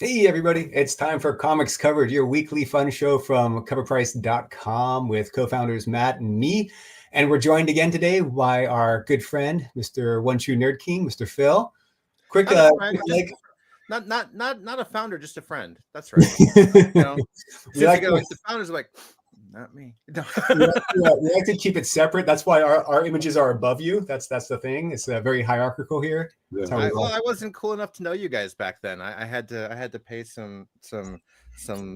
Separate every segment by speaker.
Speaker 1: Hey, everybody. It's time for Comics Covered, your weekly fun show from coverprice.com with co-founders Matt and me. And we're joined again today by our good friend, Mr. One True Nerd King, Mr. Phil. Quick,
Speaker 2: not a founder, just a friend. That's right. The founders are like, not me.
Speaker 1: we like to keep it separate. That's why our images are above you. That's the thing. It's very hierarchical here.
Speaker 2: Yeah. I wasn't cool enough to know you guys back then. I had to pay some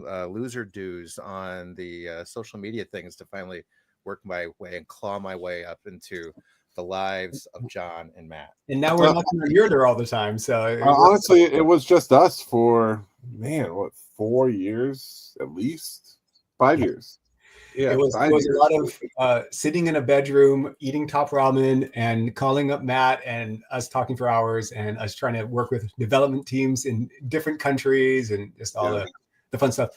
Speaker 2: loser dues on the social media things to finally work my way and claw my way up into the lives of John and Matt.
Speaker 1: And now we're knocking on your door all the time. So
Speaker 3: honestly, it was just us for 4 years at least, 5 years.
Speaker 1: Yeah, it was a lot of sitting in a bedroom, eating top ramen, and calling up Matt and us talking for hours, and us trying to work with development teams in different countries and just all the fun stuff.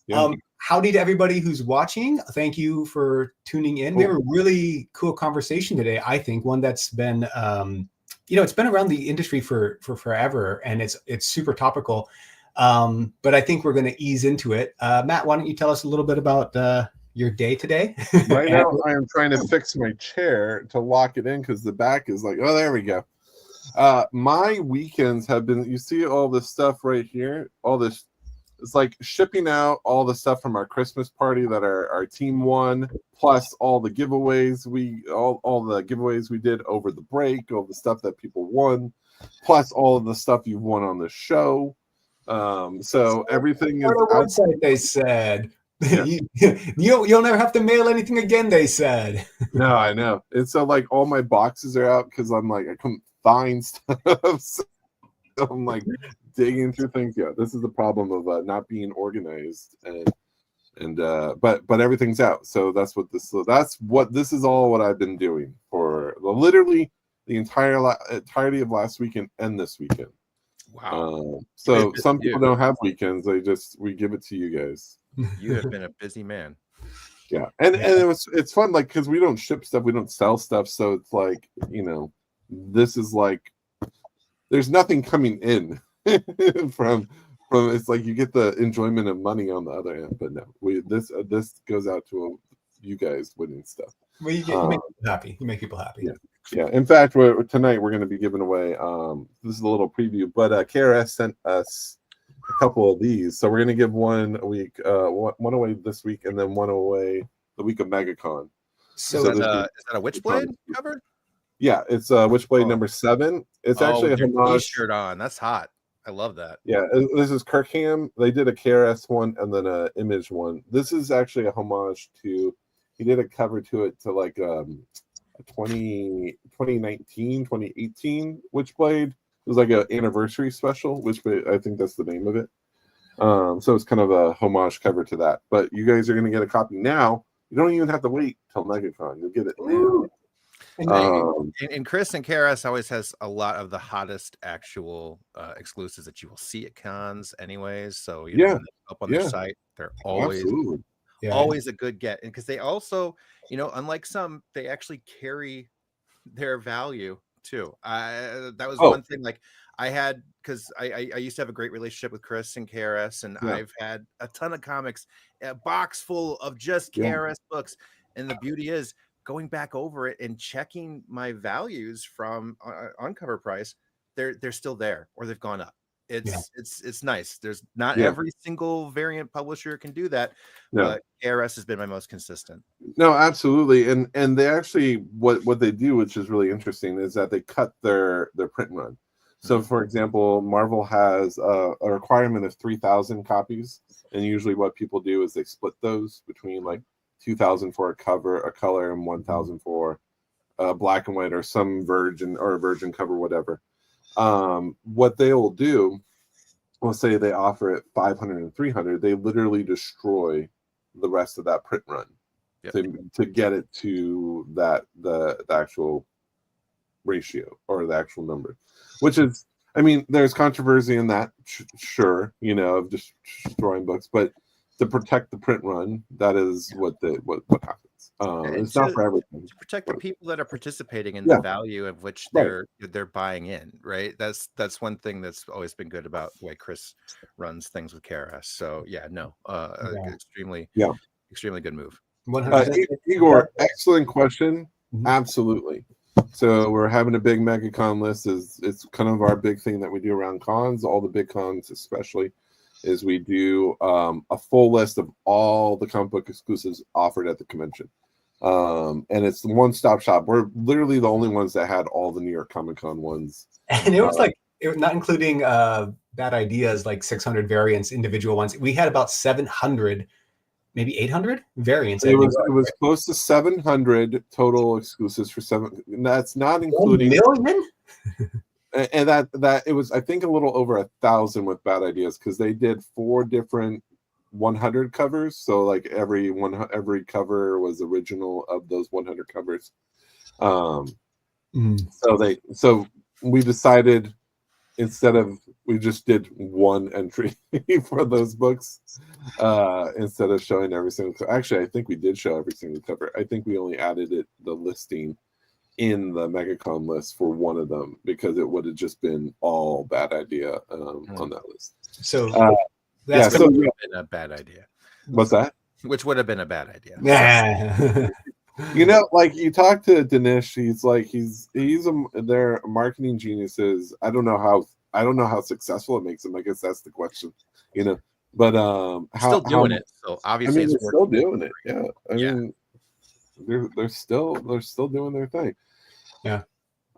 Speaker 1: Yeah. Howdy to everybody who's watching. Thank you for tuning in. Cool. We have a really cool conversation today. I think one that's been, it's been around the industry for forever, and it's super topical. But I think we're going to ease into it. Matt, why don't you tell us a little bit about your day today?
Speaker 3: Right now, I am trying to fix my chair to lock it in because the back is like, oh, there we go. My weekends have been, you see all this stuff right here, all this, it's like shipping out all the stuff from our Christmas party that our team won, plus all the giveaways all the giveaways we did over the break, all the stuff that people won, plus all of the stuff you've won on the show. So everything is
Speaker 1: website, they said. Yeah. You'll never have to mail anything again, they said.
Speaker 3: No, I know. It's so like all my boxes are out because I'm like I couldn't find stuff. So I'm like digging through things. Yeah, this is the problem of not being organized, but everything's out. So that's what this is all what I've been doing for literally the entirety of last weekend and this weekend.
Speaker 2: Wow.
Speaker 3: So some people don't have weekends. We give it to you guys.
Speaker 2: You have been a busy man.
Speaker 3: Yeah, and it's fun, like, because we don't ship stuff, we don't sell stuff, so it's like, this is like there's nothing coming in from it's like you get the enjoyment of money on the other end, but no, this goes out to you guys winning stuff.
Speaker 1: Well, you make people happy. You make people happy.
Speaker 3: Yeah. In fact, tonight we're going to be giving away. This is a little preview, but KRS sent us a couple of these, so we're going to give one a week, one away this week, and then one away the week of MegaCon.
Speaker 2: So is that a Witchblade cover?
Speaker 3: Yeah, it's Witchblade number 7. It's actually a homage
Speaker 2: shirt on. That's hot. I love that.
Speaker 3: Yeah, this is Kirkham. They did a KRS one and then a Image one. This is actually a homage to. He did a cover to it to like 2019, 2018 Witchblade. It was like an anniversary special, Witchblade, I think that's the name of it. So it's kind of a homage cover to that. But you guys are going to get a copy now. You don't even have to wait till MegaCon. You'll get it now.
Speaker 2: And Chris and KRS always has a lot of the hottest actual exclusives that you will see at cons anyways. So up on their site, they're always always a good get. And because they also, unlike some, they actually carry their value too. That was one thing like I had, because I used to have a great relationship with Chris and KRS, and I've had a ton of comics, a box full of just KRS books. And the beauty is going back over it and checking my values from on Cover Price, they're still there or they've gone up. It's nice. There's not every single variant publisher can do that, but KRS has been my most consistent.
Speaker 3: No, absolutely. And they actually what they do, which is really interesting, is that they cut their print run. So for example, Marvel has a requirement of 3,000 copies, and usually what people do is they split those between like 2,000 for a color, and 1,000 for black and white or some virgin cover, whatever. What they will do, let's say they offer it 500 and 300, they literally destroy the rest of that print run to get it to the actual ratio or the actual number, which is, I mean, there's controversy in that, sure, of just destroying books, but to protect the print run, that is what happens. It's not for everything.
Speaker 2: To protect the people that are participating in the value of which they're buying in, right? That's one thing that's always been good about the way Chris runs things with KRS. So extremely good move.
Speaker 3: Igor, excellent question. Absolutely. So we're having a big MegaCon list. It's kind of our big thing that we do around cons, all the big cons especially, is we do a full list of all the comic book exclusives offered at the convention. And it's the one-stop shop. We're literally the only ones that had all the New York Comic Con ones.
Speaker 1: And it was it was not including Bad Ideas, like 600 variants, individual ones. We had about 700, maybe 800 variants.
Speaker 3: It was close to 700 total exclusives for that's not including
Speaker 1: 1 million.
Speaker 3: And that it was, I think, a little over 1,000 with Bad Ideas, because they did 4 different 100 covers. So like every cover was original of those 100 covers. So we decided, instead of, we just did one entry for those books instead of showing every single cover. Actually, I think we did show every single cover. I think we only added the listing in the MegaCon list for one of them, because it would have just been all Bad Idea on that list.
Speaker 1: So
Speaker 2: that's would have been a bad idea.
Speaker 3: What's that?
Speaker 2: Which would have been a bad idea.
Speaker 1: Yeah.
Speaker 3: You know, like, you talk to Dinesh, they're marketing geniuses. I don't know how successful it makes them. I guess that's the question, you know. But
Speaker 2: still doing it. So obviously,
Speaker 3: they're still doing it. Yeah, I mean, they're still doing their thing.
Speaker 1: Yeah.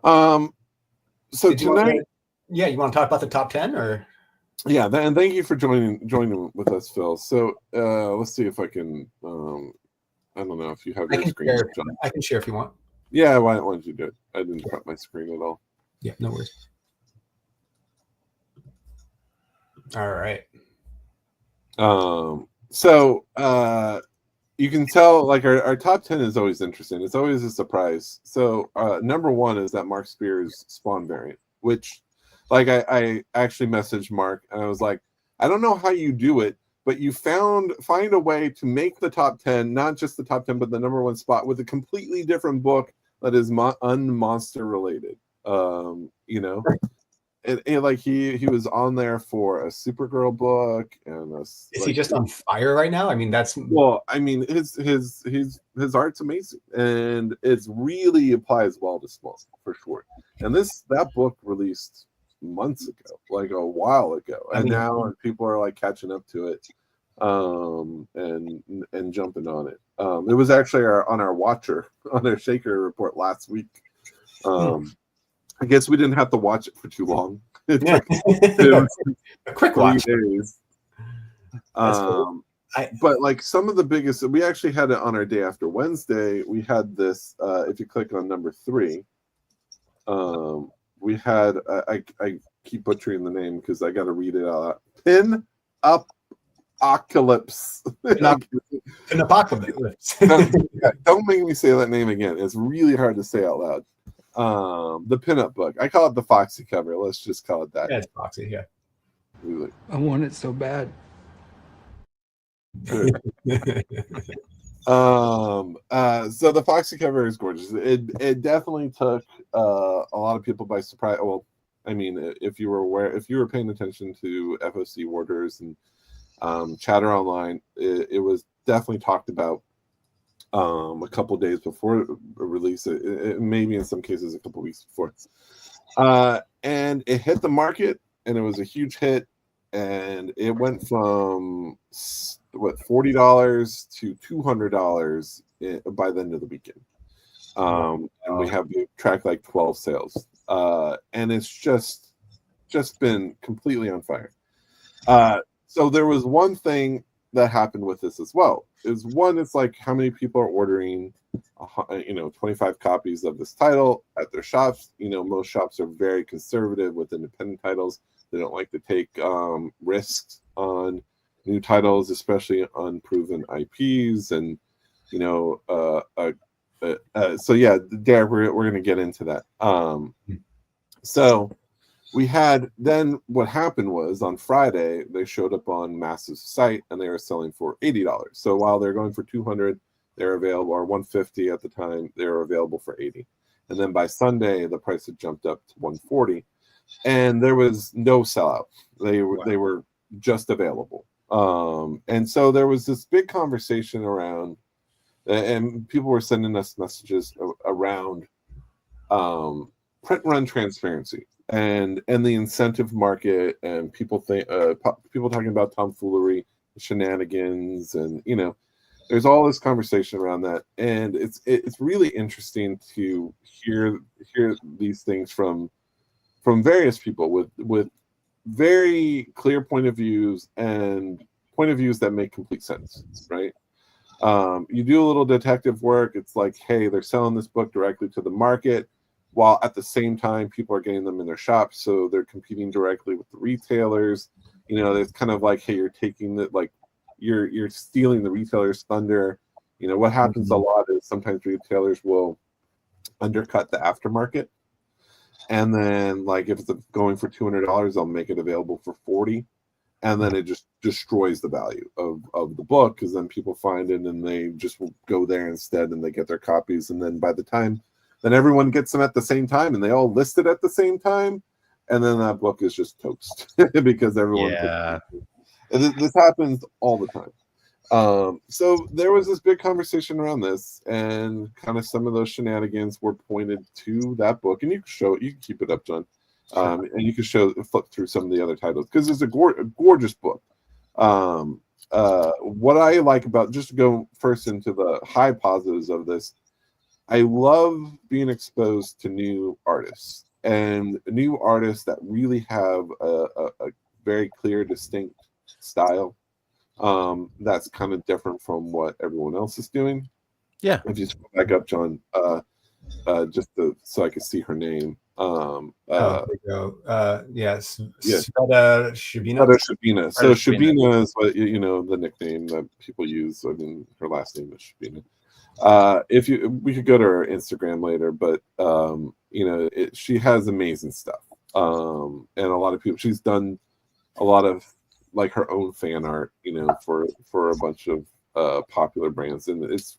Speaker 3: So tonight,
Speaker 1: you want to talk about the top 10 or?
Speaker 3: Yeah, and thank you for joining with us, Phil. So let's see if I can. I don't know if you have your screen.
Speaker 1: I can share if you want.
Speaker 3: Yeah, why don't you do it? I didn't cut my screen at all.
Speaker 1: Yeah, no worries. All right.
Speaker 3: So you can tell, like, our top 10 is always interesting. It's always a surprise. So number 1 is that Mark Spears Spawn variant, which, like, I actually messaged Mark and I was like, I don't know how you do it, but you find a way to make the top 10, not just the top 10, but the number 1 spot with a completely different book that is unmonster related. You know, and like he was on there for a Supergirl book, and
Speaker 1: is he just on fire right now? I mean,
Speaker 3: his art's amazing, and it's really applies well to Spawn for sure. And that book released months ago, like a while ago, and now people are like catching up to it, and jumping on it. It was actually on our Shaker report last week. I guess we didn't have to watch it for too long.
Speaker 1: A quick watch.
Speaker 3: Days. Cool. But like some of the biggest, we actually had it on our day after Wednesday. We had this. If you click on number 3, we had. I keep butchering the name because I got to read it out. Pin up. Apocalypse.
Speaker 1: Apocalypse.
Speaker 3: Don't make me say that name again. It's really hard to say out loud. The pinup book. I call it the Foxy cover. Let's just call it that.
Speaker 1: Yeah, it's Foxy. Yeah.
Speaker 3: Really.
Speaker 4: I want it so bad.
Speaker 3: So the Foxy cover is gorgeous. It definitely took a lot of people by surprise. Well, I mean, if you were paying attention to FOC orders and chatter online, it was definitely talked about a couple days before release, maybe in some cases a couple weeks before, and it hit the market, and it was a huge hit, and it went from $40 to $200 by the end of the weekend, and we have tracked like 12 sales, and it's just been completely on fire. So there was one thing that happened with this as well. It's like how many people are ordering, 25 copies of this title at their shops. Most shops are very conservative with independent titles. They don't like to take risks on new titles, especially unproven IPs. And so yeah, Derek, we're going to get into that. So we had, then what happened was on Friday, they showed up on Massive's site and they were selling for $80. So while they're going for $200, they're available, or 150 at the time, they were available for 80. And then by Sunday, the price had jumped up to 140, and there was no sellout. They were just available. And so there was this big conversation around, and people were sending us messages around print run transparency and the incentive market, and people talking about tomfoolery, shenanigans, and there's all this conversation around that, and it's really interesting to hear these things from various people with very clear point of views, and point of views that make complete sense, right? You do a little detective work. It's like, hey, they're selling this book directly to the market, while at the same time people are getting them in their shops, so they're competing directly with the retailers. It's kind of like, hey, you're taking the, like, you're stealing the retailer's thunder. What happens a lot is sometimes retailers will undercut the aftermarket, and then, like, if it's going for $200, they'll make it available for $40, and then it just destroys the value of the book, because then people find it and they just will go there instead, and they get their copies, and then by the time then everyone gets them at the same time, and they all list it at the same time, and then that book is just toast because everyone.
Speaker 2: Yeah.
Speaker 3: This happens all the time. So there was this big conversation around this, and kind of some of those shenanigans were pointed to that book. And you can keep it up, John, and you can flip through some of the other titles, because it's a gorgeous book. What I like about, just to go first into the high positives of this, I love being exposed to new artists, and new artists that really have a very clear, distinct style that's kind of different from what everyone else is doing.
Speaker 2: Yeah.
Speaker 3: If you scroll back up, John, so I can see her name.
Speaker 1: There you go. Yes.
Speaker 3: Sveta
Speaker 1: Shabina.
Speaker 3: Shabina. So Shabina is what the nickname that people use. I mean, her last name is Shabina. We could go to her Instagram later, but she has amazing stuff. And a lot of people, she's done a lot of, like, her own fan art, for a bunch of popular brands, and it's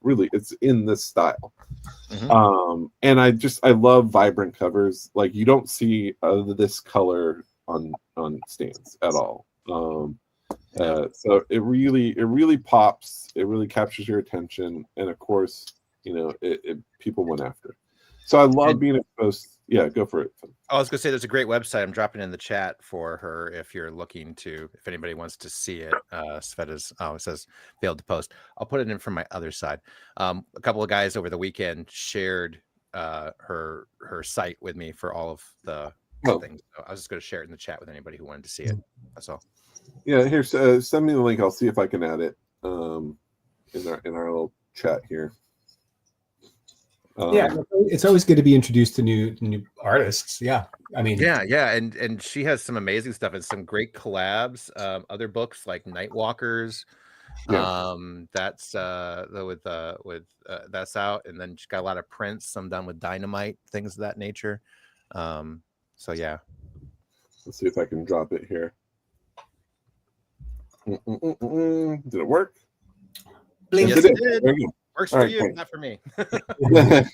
Speaker 3: in this style.
Speaker 2: Mm-hmm.
Speaker 3: And I love vibrant covers. Like, you don't see this color on stands at all. So it really pops. It really captures your attention, and of course, people went after it. So I love being exposed. Yeah, go for it.
Speaker 2: I was gonna say there's a great website I'm dropping in the chat for her if anybody wants to see it. Sveta's it says failed to post. I'll put it in from my other side. A couple of guys over the weekend shared her site with me for all of the things. So I was just gonna share it in the chat with anybody who wanted to see it. That's all.
Speaker 3: Yeah, here, send me the link. I'll see if I can add it in our little chat here.
Speaker 1: It's always good to be introduced to new artists. Yeah, I mean,
Speaker 2: and she has some amazing stuff and some great collabs. Other books like Nightwalkers. That's that's out, and then she's got a lot of prints, some done with dynamite, things of that nature. So yeah,
Speaker 3: let's see if I can drop it here. Did it work?
Speaker 2: Yes, it did. Works for you, not for me.
Speaker 3: I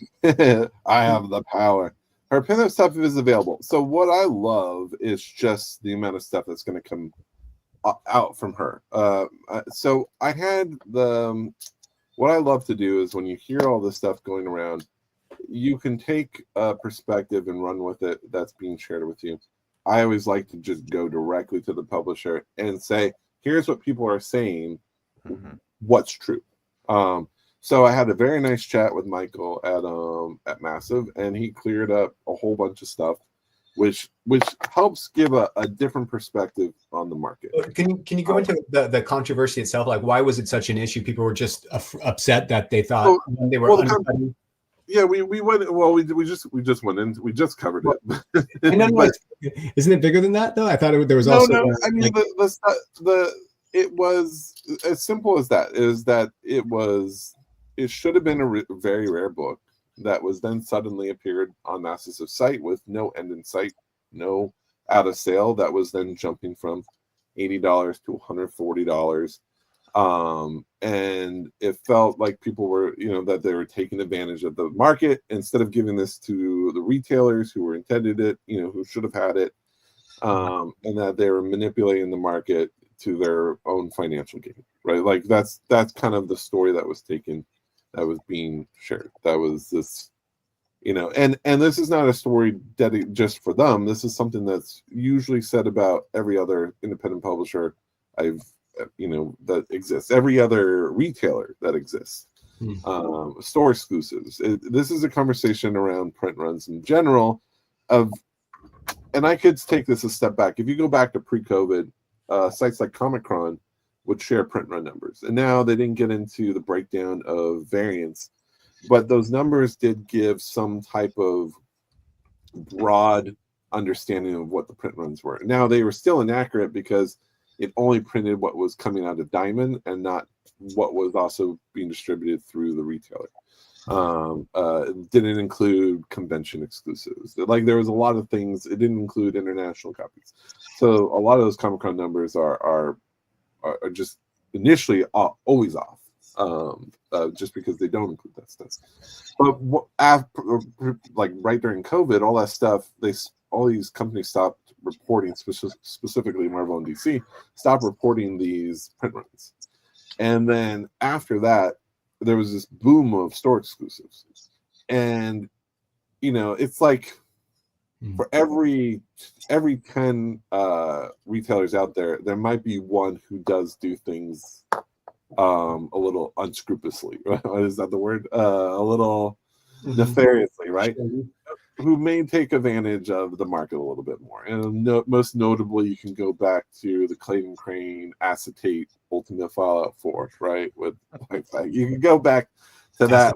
Speaker 3: have the power. Her pinup stuff is available. So what I love is just the amount of stuff that's going to come out from her. So I had what I love to do is, when you hear all this stuff going around, you can take a perspective and run with it that's being shared with you. I always like to just go directly to the publisher and say, here's what people are saying, what's true. So I had a very nice chat with Michael at Massive, and he cleared up a whole bunch of stuff, which helps give a different perspective on the market.
Speaker 1: Can you go into the controversy itself? Like, why was it such an issue? People were just upset that they thought they were undercutting.
Speaker 3: Yeah, we went. Well, we just went in. We just covered it.
Speaker 1: But, isn't it bigger than that, though? I thought there was also.
Speaker 3: No. I mean, it was as simple as that. Is that it should have been a very rare book that was then suddenly appeared on Massive's site with no end in sight, no out of sale. That was then jumping from $80 to $140. And it felt like people were, that they were taking advantage of the market instead of giving this to the retailers who were intended it, who should have had it, and that they were manipulating the market to their own financial gain, right? Like that's kind of the story that was being shared. That was this, and this is not a story just for them. This is something that's usually said about every other independent publisher that exists, every other retailer that exists, store exclusives. This is a conversation around print runs in general and I could take this a step back. If you go back to pre-COVID, sites like Comic-Con would share print run numbers, and now they didn't get into the breakdown of variants, but those numbers did give some type of broad understanding of what the print runs were. Now they were still inaccurate because it only printed what was coming out of Diamond and not what was also being distributed through the retailer. It didn't include convention exclusives. Like there was a lot of things. It didn't include international copies. So a lot of those Comic-Con numbers are just initially always off, just because they don't include that stuff. But like right during COVID, all that stuff, all these companies stopped reporting, specifically Marvel and DC, stopped reporting these print runs. And then after that, there was this boom of store exclusives. And, it's like for every 10 retailers out there might be one who does do things a little unscrupulously. Is that the word? A little nefariously, right? Who may take advantage of the market a little bit more. And most notably, you can go back to the Clayton Crane acetate Ultimate Fallout 4, right? With you can go back to that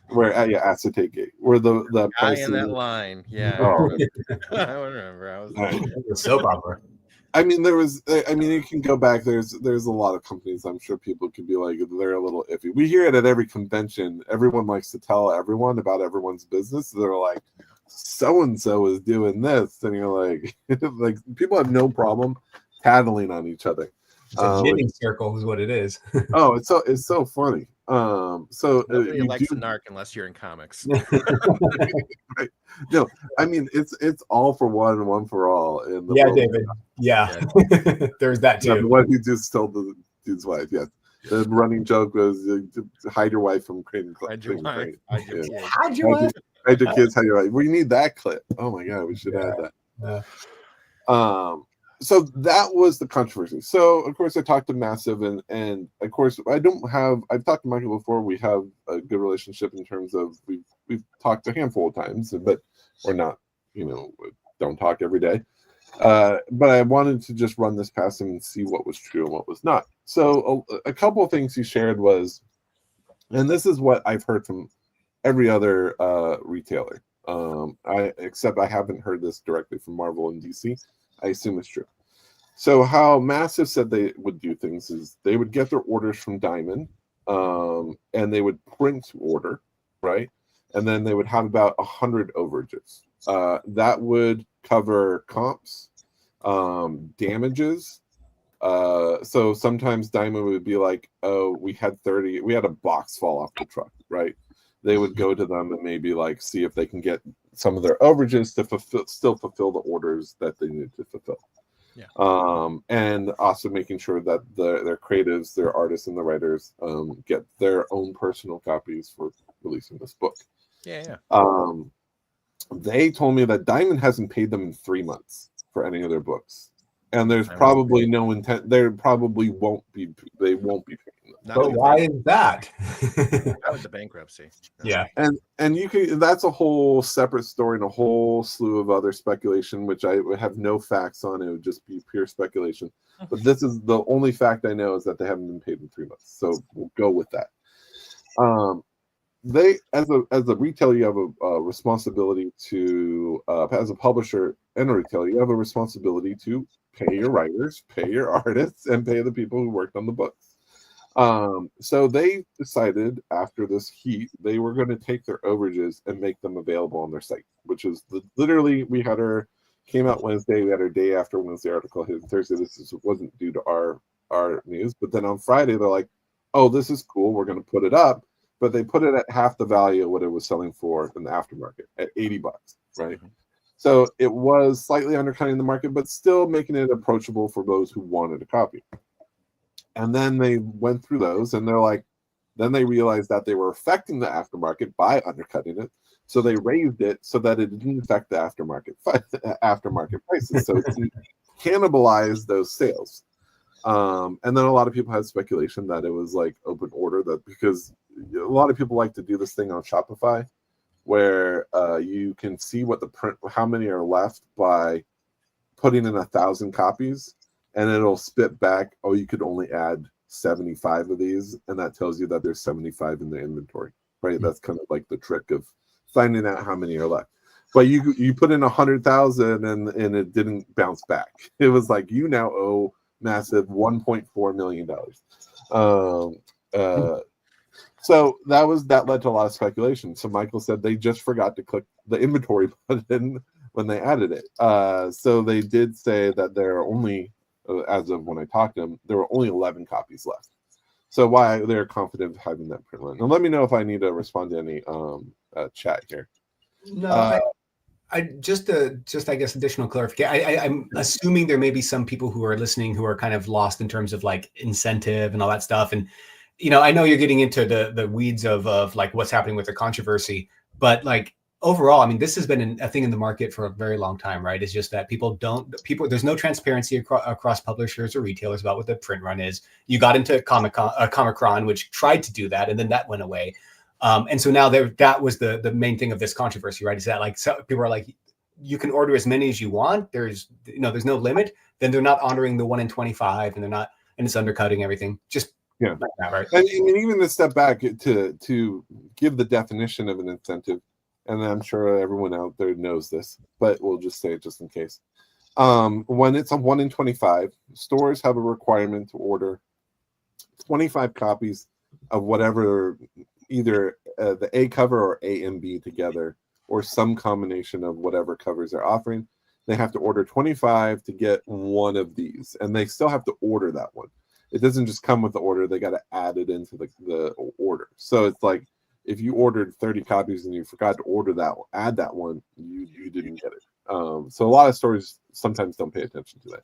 Speaker 3: where acetate gate, where the
Speaker 2: guy in that line, yeah.
Speaker 3: Oh.
Speaker 2: I remember. I was
Speaker 1: soap opera.
Speaker 3: I mean, you can go back. There's a lot of companies. I'm sure people could be like, they're a little iffy. We hear it at every convention. Everyone likes to tell everyone about everyone's business. They're like, so and so is doing this, and you're like, like people have no problem tattling on each other.
Speaker 1: It's a knitting circle, is what it is.
Speaker 3: Oh, it's so funny. So
Speaker 2: nobody likes to narc unless you're in comics.
Speaker 3: Right. No, I mean it's all for one and one for all. In the world.
Speaker 1: David. Yeah, there's that too.
Speaker 3: Yeah, the one who just told the dude's wife. Yes, the running joke was hide your wife from Crane.
Speaker 2: Hide your wife.
Speaker 1: Hide your wife.
Speaker 3: Hide your kids. Hide your wife. We need that clip. Oh my god, we should add that. Yeah. So that was the controversy. So of course I talked to Massive, and of course I've talked to Michael before. We have a good relationship in terms of we've talked a handful of times, but we're not, don't talk every day. But I wanted to just run this past him and see what was true and what was not. So a couple of things he shared was, and this is what I've heard from every other retailer, except I haven't heard this directly from Marvel and DC. I assume it's true. So how Massive said they would do things is they would get their orders from Diamond, and they would print to order, right? And then they would have about 100 overages. That would cover comps, damages. So sometimes Diamond would be like, oh, we had a box fall off the truck, right? They would go to them and maybe like see if they can get some of their overages to still fulfill the orders that they need to fulfill. Yeah. And also making sure that their creatives, their artists, and the writers get their own personal copies for releasing this book.
Speaker 2: Yeah.
Speaker 3: They told me that Diamond hasn't paid them in 3 months for any of their books, and there's probably no intent. They probably won't be. They won't be paying them.
Speaker 1: But why is that?
Speaker 2: That was the bankruptcy.
Speaker 1: Yeah,
Speaker 3: and you can. That's a whole separate story and a whole slew of other speculation, which I would have no facts on. It would just be pure speculation. But this is the only fact I know is that they haven't been paid in 3 months. So we'll go with that. They, as a retailer, you have a responsibility to, as a publisher and a retailer, you have a responsibility to pay your writers, pay your artists, and pay the people who worked on the books. So they decided after this heat, they were going to take their overages and make them available on their site, which is literally, we had came out Wednesday, we had our day after Wednesday article hit Thursday. This wasn't due to our our news. But then on Friday, they're like, oh, this is cool. We're going to put it up. But they put it at half the value of what it was selling for in the aftermarket at $80, right? So it was slightly undercutting the market, but still making it approachable for those who wanted a copy. And then they went through those, and they're like, then they realized that they were affecting the aftermarket by undercutting it. So they raised it so that it didn't affect the aftermarket prices. So it didn't cannibalize those sales. And then a lot of people had speculation that it was like open order, that because a lot of people like to do this thing on Shopify where you can see what the print, how many are left by putting in 1,000 copies, and it'll spit back, oh, you could only add 75 of these, and that tells you that there's 75 in the inventory, right? Mm-hmm. That's kind of like the trick of finding out how many are left. But you put in 100,000 and it didn't bounce back. It was like, you now owe massive $1.4 million. So that led to a lot of speculation. So Michael said they just forgot to click the inventory button when they added it. So they did say that there are only, as of when I talked to them, there were only 11 copies left. So why they're confident of having that print run. And let me know if I need to respond to any chat here.
Speaker 1: No, I just I guess additional clarification. I'm assuming there may be some people who are listening who are kind of lost in terms of like incentive and all that stuff. And I know you're getting into the weeds of like what's happening with the controversy, but like overall, I mean, this has been a thing in the market for a very long time, right? It's just that people there's no transparency across publishers or retailers about what the print run is. You got into Comic-Con, which tried to do that, and then that went away. And so now that was the main thing of this controversy, right? Is that like people are like, you can order as many as you want. There's no limit. Then they're not honoring the 1 in 25, and it's undercutting everything. Just like that, right?
Speaker 3: And even to step back to give the definition of an incentive, and I'm sure everyone out there knows this, but we'll just say it just in case. When it's a 1 in 25, stores have a requirement to order 25 copies of whatever, either the A cover or A and B together, or some combination of whatever covers they're offering. They have to order 25 to get one of these, and they still have to order that one. It doesn't just come with the order; they got to add it into the order. So it's like if you ordered 30 copies and you forgot to add that one, you didn't get it. So a lot of stores sometimes don't pay attention to that.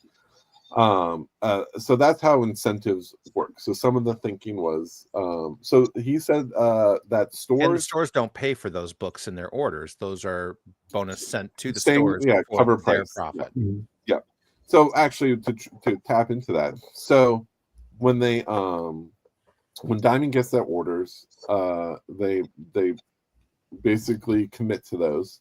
Speaker 3: So that's how incentives work. So some of the thinking was, so he said that stores
Speaker 2: don't pay for those books in their orders. Those are bonus sent to the
Speaker 3: stores. Yeah, cover price
Speaker 2: profit.
Speaker 3: Yeah. So actually, to tap into that, so when they when Diamond gets their orders, they basically commit to those.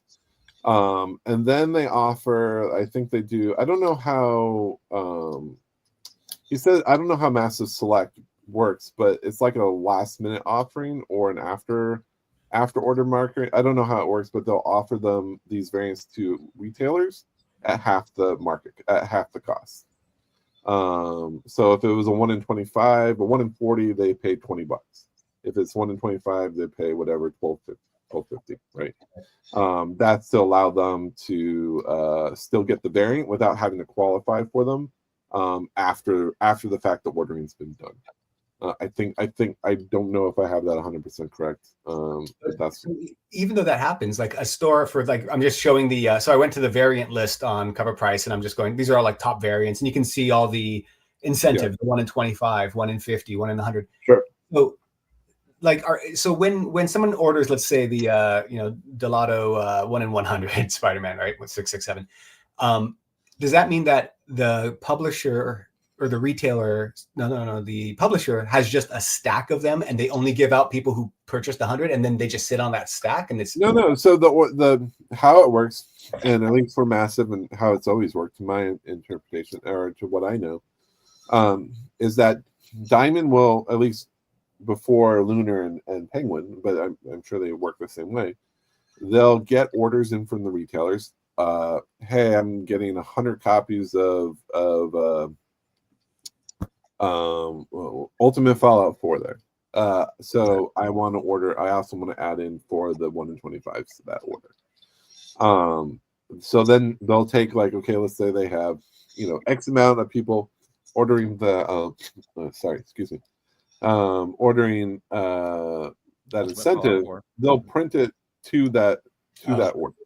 Speaker 3: And then they offer, I think they do, I don't know how, he said, I don't know how Massive Select works, but it's like a last minute offering or an after order market. I don't know how it works, but they'll offer them these variants to retailers at half the cost. So if it was a 1 in 25, a 1 in 40, they pay $20. If it's 1 in 25, they pay whatever, $12.50, right? That's to allow them to still get the variant without having to qualify for them after the fact the ordering's been done. I don't know if I have that 100% correct. But that's
Speaker 1: even though that happens, like a store for like, I'm just showing the so I went to the variant list on Cover Price, and I'm just going, these are all like top variants, and you can see all the incentives: 1 in 25, 1 in 50, 1 in 100.
Speaker 3: Sure.
Speaker 1: So like, so when someone orders, let's say the Delato 1 in 100 Spider-Man, right, with 667, does that mean that the publisher or the retailer, the publisher has just a stack of them, and they only give out people who purchased 100, and then they just sit on that stack? And it's
Speaker 3: no. So the how it works, and at least for Massive and how it's always worked, to my interpretation or to what I know, is that Diamond will, at least before Lunar and Penguin, but I'm sure they work the same way, they'll get orders in from the retailers. Hey, I'm getting 100 copies of Ultimate Fallout 4 there. So I want to order, I also want to add in for the 1 in 25s to that order. So then they'll take, like, okay, let's say they have, X amount of people ordering the sorry, excuse me, ordering that incentive, they'll print it to that order.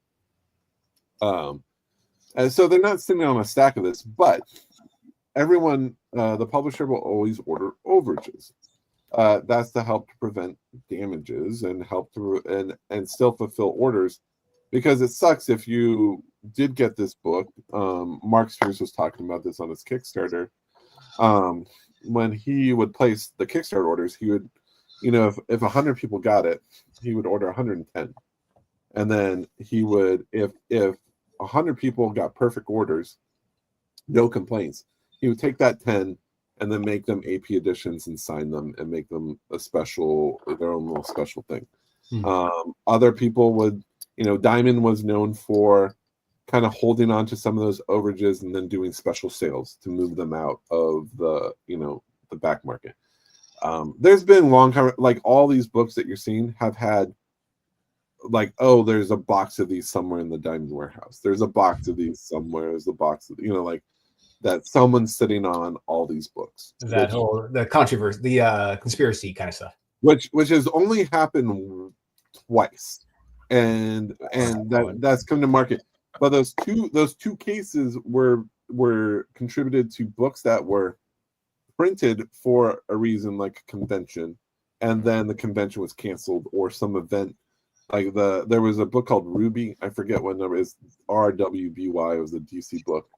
Speaker 3: And so they're not sitting on a stack of this, but everyone, the publisher will always order overages. That's to help to prevent damages and help to and still fulfill orders, because it sucks if you did get this book. Mark Spears was talking about this on his Kickstarter. When he would place the Kickstarter orders, he would, if 100 people got it, he would order 110, and then he would, if 100 people got perfect orders, no complaints, he would take that 10 and then make them AP editions and sign them and make them their own little special thing. Other people would, Diamond was known for kind of holding on to some of those overages and then doing special sales to move them out of the back market. There's been like all these books that you're seeing have had, like, oh, there's a box of these somewhere in the Diamond warehouse. There's a box of these somewhere. There's a box of, like that someone's sitting on all these books.
Speaker 1: The controversy, the conspiracy kind of stuff.
Speaker 3: Which has only happened twice, and that's come to market. But those two cases were contributed to books that were printed for a reason, like a convention, and then the convention was canceled, or some event. Like there was a book called Ruby. I forget what number, is RWBY. It was a DC book.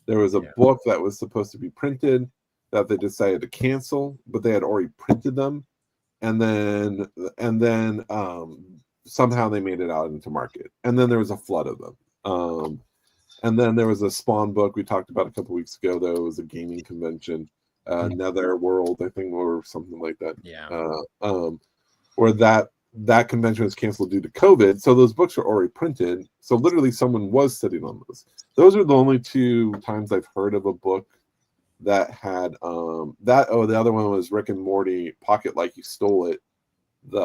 Speaker 3: There was a book that was supposed to be printed that they decided to cancel, but they had already printed them, and then somehow they made it out into market. And then there was a flood of them. And then there was a Spawn book we talked about a couple weeks ago. There was a gaming convention, Nether World, I think, or something like that.
Speaker 2: Yeah.
Speaker 3: Where that convention was canceled due to COVID. So those books are already printed. So literally someone was sitting on those. Those are the only two times I've heard of a book that had that. Oh, the other one was Rick and Morty Pocket Like You Stole It. It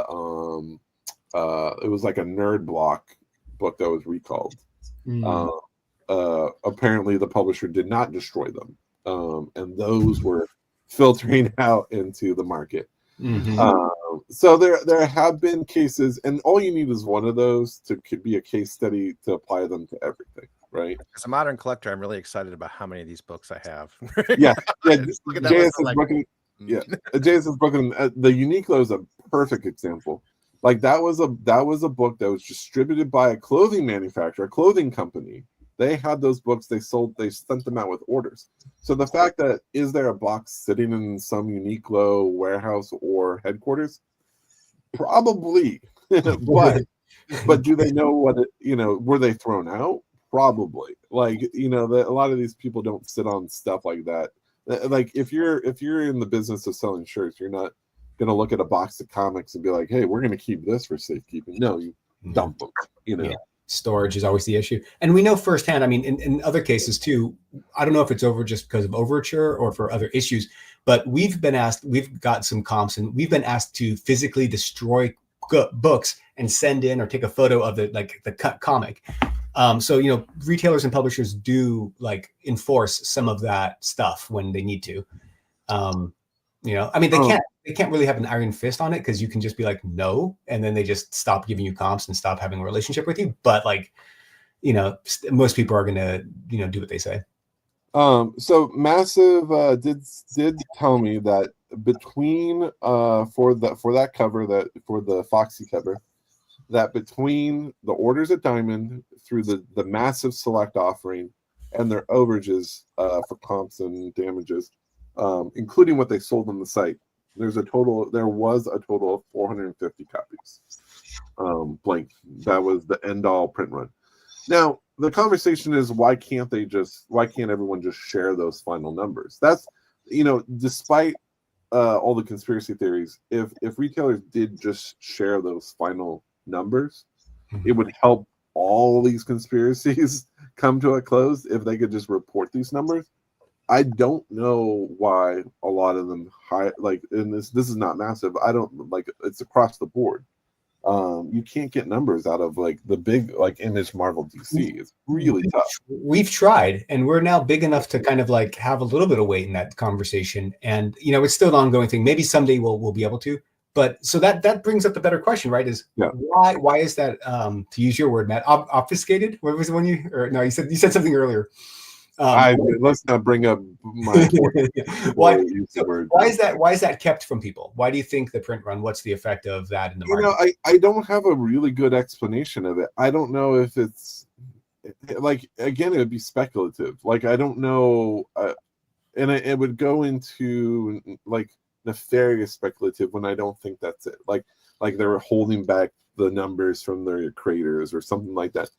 Speaker 3: was like a nerd block book that was recalled. Apparently the publisher did not destroy them. And those were filtering out into the market. So there have been cases, and all you need is one of those could be a case study to apply them to everything, right?
Speaker 2: As a modern collector, I'm really excited about how many of these books I have.
Speaker 3: JS's Brooklyn, the Uniqlo is a perfect example. Like that was a book that was distributed by a clothing manufacturer, a clothing company. They had those books, they sent them out with orders. So the fact that, is there a box sitting in some Uniqlo warehouse or headquarters? Probably. but do they know what were they thrown out? Probably. Like, a lot of these people don't sit on stuff like that. Like if you're in the business of selling shirts, you're not gonna look at a box of comics and be like, hey, we're gonna keep this for safekeeping. No, you dump them,
Speaker 1: Yeah. Storage is always the issue. And we know firsthand, I mean, in other cases too, I don't know if it's over just because of overture or for other issues, but we've got some comps, and we've been asked to physically destroy books and send in or take a photo of the cut comic. So, retailers and publishers do enforce some of that stuff when they need to. I mean, they can't really have an iron fist on it, because you can just be like, no, and then they just stop giving you comps and stop having a relationship with you. But most people are gonna, do what they say.
Speaker 3: So Massive did tell me that between for that cover, for the Foxy cover, that between the orders at Diamond through the Massive Select offering and their overages for comps and damages, including what they sold on the site, there was a total of 450 copies. Blank. That was the end all print run. Now the conversation is, why can't everyone just share those final numbers? That's, despite all the conspiracy theories, if retailers did just share those final numbers, it would help all these conspiracies come to a close if they could just report these numbers. I don't know why a lot of them and this is not Massive. I don't it's across the board. You can't get numbers out of like the big like Image, Marvel, DC. It's really tough.
Speaker 1: We've tried, and we're now big enough to kind of like have a little bit of weight in that conversation. And it's still an ongoing thing. Maybe someday we'll be able to. But so that brings up the better question, right? Is why is that, to use your word, Matt, obfuscated? What was the one you said something earlier.
Speaker 3: Let's not bring up my
Speaker 1: why is that kept from people? Why do you think the print run? What's the effect of that in the market?
Speaker 3: I don't have a really good explanation of it. I don't know if it's like, again, it would be speculative. Like, I don't know, and it would go into like nefarious speculative when I don't think that's it. Like they're holding back the numbers from their creators or something like that.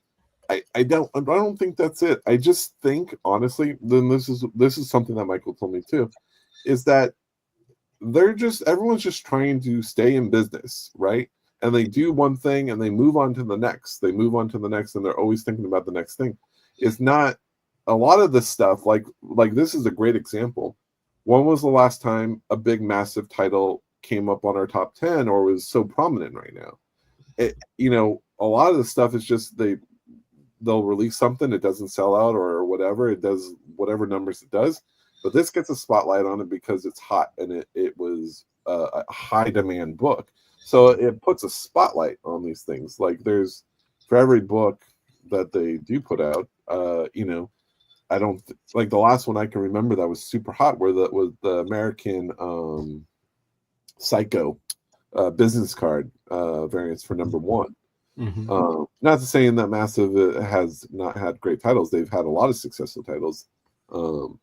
Speaker 3: I don't think that's it. I just think, honestly, then this is something that Michael told me too, is that everyone's just trying to stay in business, right? And they do one thing and they move on to the next. They move on to the next, and they're always thinking about the next thing. It's not a lot of this stuff. Like this is a great example. When was the last time a big, massive title came up on our top 10 or was so prominent right now? A lot of the stuff is just they'll release something, it doesn't sell out or whatever, it does whatever numbers it does, but this gets a spotlight on it because it's hot and it was a high demand book, so it puts a spotlight on these things. Like, there's, for every book that they do put out, I don't like the last one I can remember that was super hot was the American Psycho business card variants for number 1.
Speaker 1: Mm-hmm.
Speaker 3: Not to say that Massive has not had great titles. They've had a lot of successful titles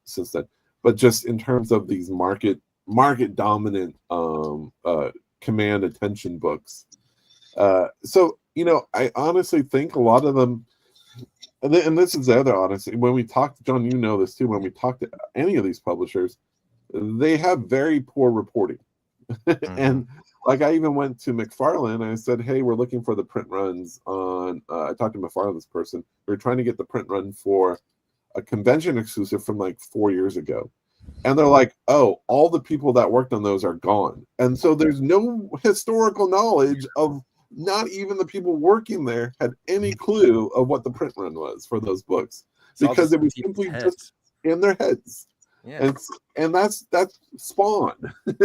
Speaker 3: since then. But just in terms of these market dominant command attention books. So, I honestly think a lot of them, and this is the other honesty, when we talk, John, this too, when we talk to any of these publishers, they have very poor reporting. And like, I even went to McFarlane and I said, hey, we're looking for the print runs on, I talked to McFarlane's person. We were trying to get the print run for a convention exclusive from like 4 years ago. And they're like, oh, all the people that worked on those are gone. And so there's no historical knowledge of, not even the people working there had any clue of what the print run was for those books, because it was simply just in their heads. Yeah. And that's Spawn,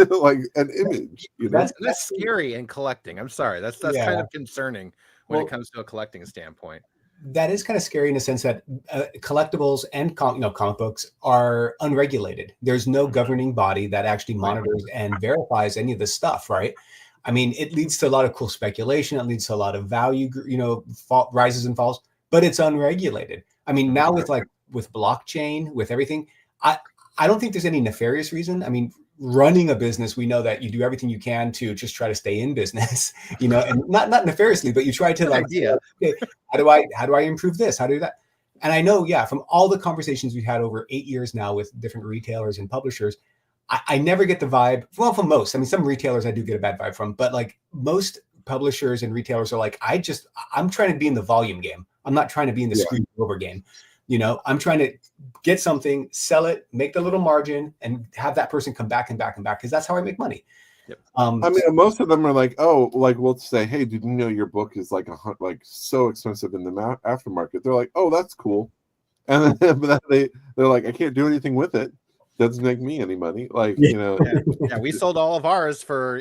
Speaker 3: like an Image.
Speaker 2: That's scary in collecting. I'm sorry, that's kind of concerning when it comes to a collecting standpoint.
Speaker 1: That is kind of scary in the sense that collectibles and comic books are unregulated. There's no governing body that actually monitors and verifies any of this stuff, right? I mean, it leads to a lot of cool speculation. It leads to a lot of value, rises and falls, but it's unregulated. I mean, now with blockchain, with everything, I don't think there's any nefarious reason. I mean, running a business, we know that you do everything you can to just try to stay in business, and not nefariously, but you try to okay, how do I improve this? How do that? And I know, from all the conversations we've had over 8 years now with different retailers and publishers, I never get the vibe. Well, from most, I mean, some retailers I do get a bad vibe from, but like most publishers and retailers are like, I'm trying to be in the volume game. I'm not trying to be in the screen over game. I'm trying to get something, sell it, make the little margin, and have that person come back and back and back, because that's how I make money.
Speaker 2: Yep.
Speaker 3: I mean, most of them are like, oh, like we'll say, hey, did you know your book is like so expensive in the aftermarket? They're like, oh, that's cool, and then they're like, I can't do anything with it. Doesn't make me any money. Like,
Speaker 2: we sold all of ours for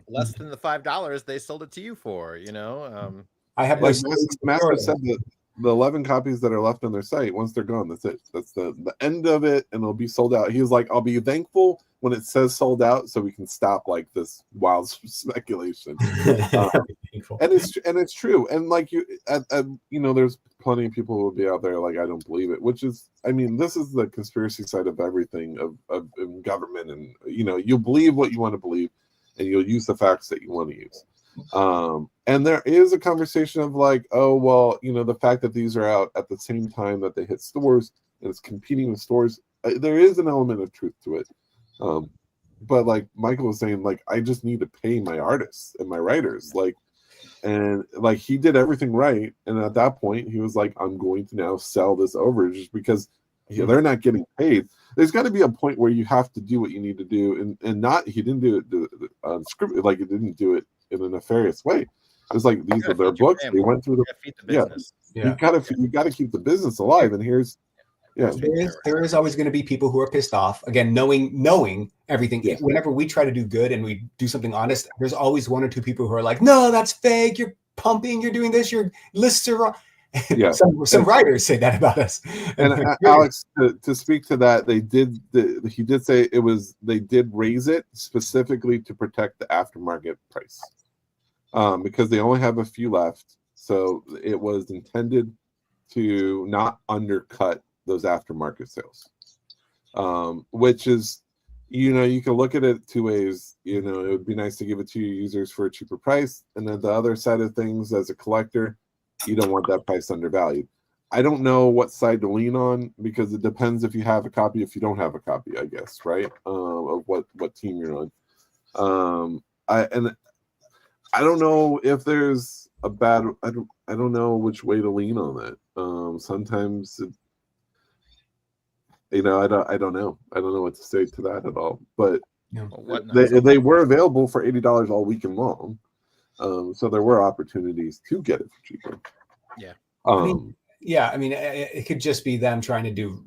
Speaker 2: less than the $5 they sold it to you for.
Speaker 1: I have
Speaker 3: Massive said that the 11 copies that are left on their site, once they're gone, that's it. That's the end of it, and it'll be sold out. He was like, I'll be thankful when it says sold out, so we can stop like this wild speculation. And it's true. And like there's plenty of people who will be out there like, I don't believe it, which is, I mean, this is the conspiracy side of everything of government, and you'll believe what you want to believe, and you'll use the facts that you want to use. And there is a conversation of like, oh, well, the fact that these are out at the same time that they hit stores and it's competing with stores, there is an element of truth to it. But like Michael was saying, like, I just need to pay my artists and my writers, and he did everything right. And at that point he was like, I'm going to now sell this over just because they're not getting paid. There's got to be a point where you have to do what you need to do, and not, he didn't do it unscripted, like he didn't do it in a nefarious way. It's like these are their books. They went through
Speaker 2: feed the business.
Speaker 3: You gotta keep the business alive. And here's
Speaker 1: there is always going to be people who are pissed off. Again, knowing everything. Yes. Whenever we try to do good and we do something honest, there's always one or two people who are like, "No, that's fake. You're pumping. You're doing this. Your lists are wrong." Yeah. some writers say that about us.
Speaker 3: And Alex, to speak to that, he did say they did raise it specifically to protect the aftermarket price, because they only have a few left. So it was intended to not undercut those aftermarket sales, which is, you can look at it two ways. It would be nice to give it to your users for a cheaper price, and then the other side of things, as a collector, you don't want that price undervalued. I don't know what side to lean on, because it depends if you have a copy, if you don't have a copy, I guess, right? Of what team you're on. I don't know if there's a bad. I don't know which way to lean on that. Sometimes. I don't know. I don't know what to say to that at all. But they were available for $80 all weekend long. So there were opportunities to get it for cheaper.
Speaker 2: Yeah.
Speaker 1: It could just be them trying to do,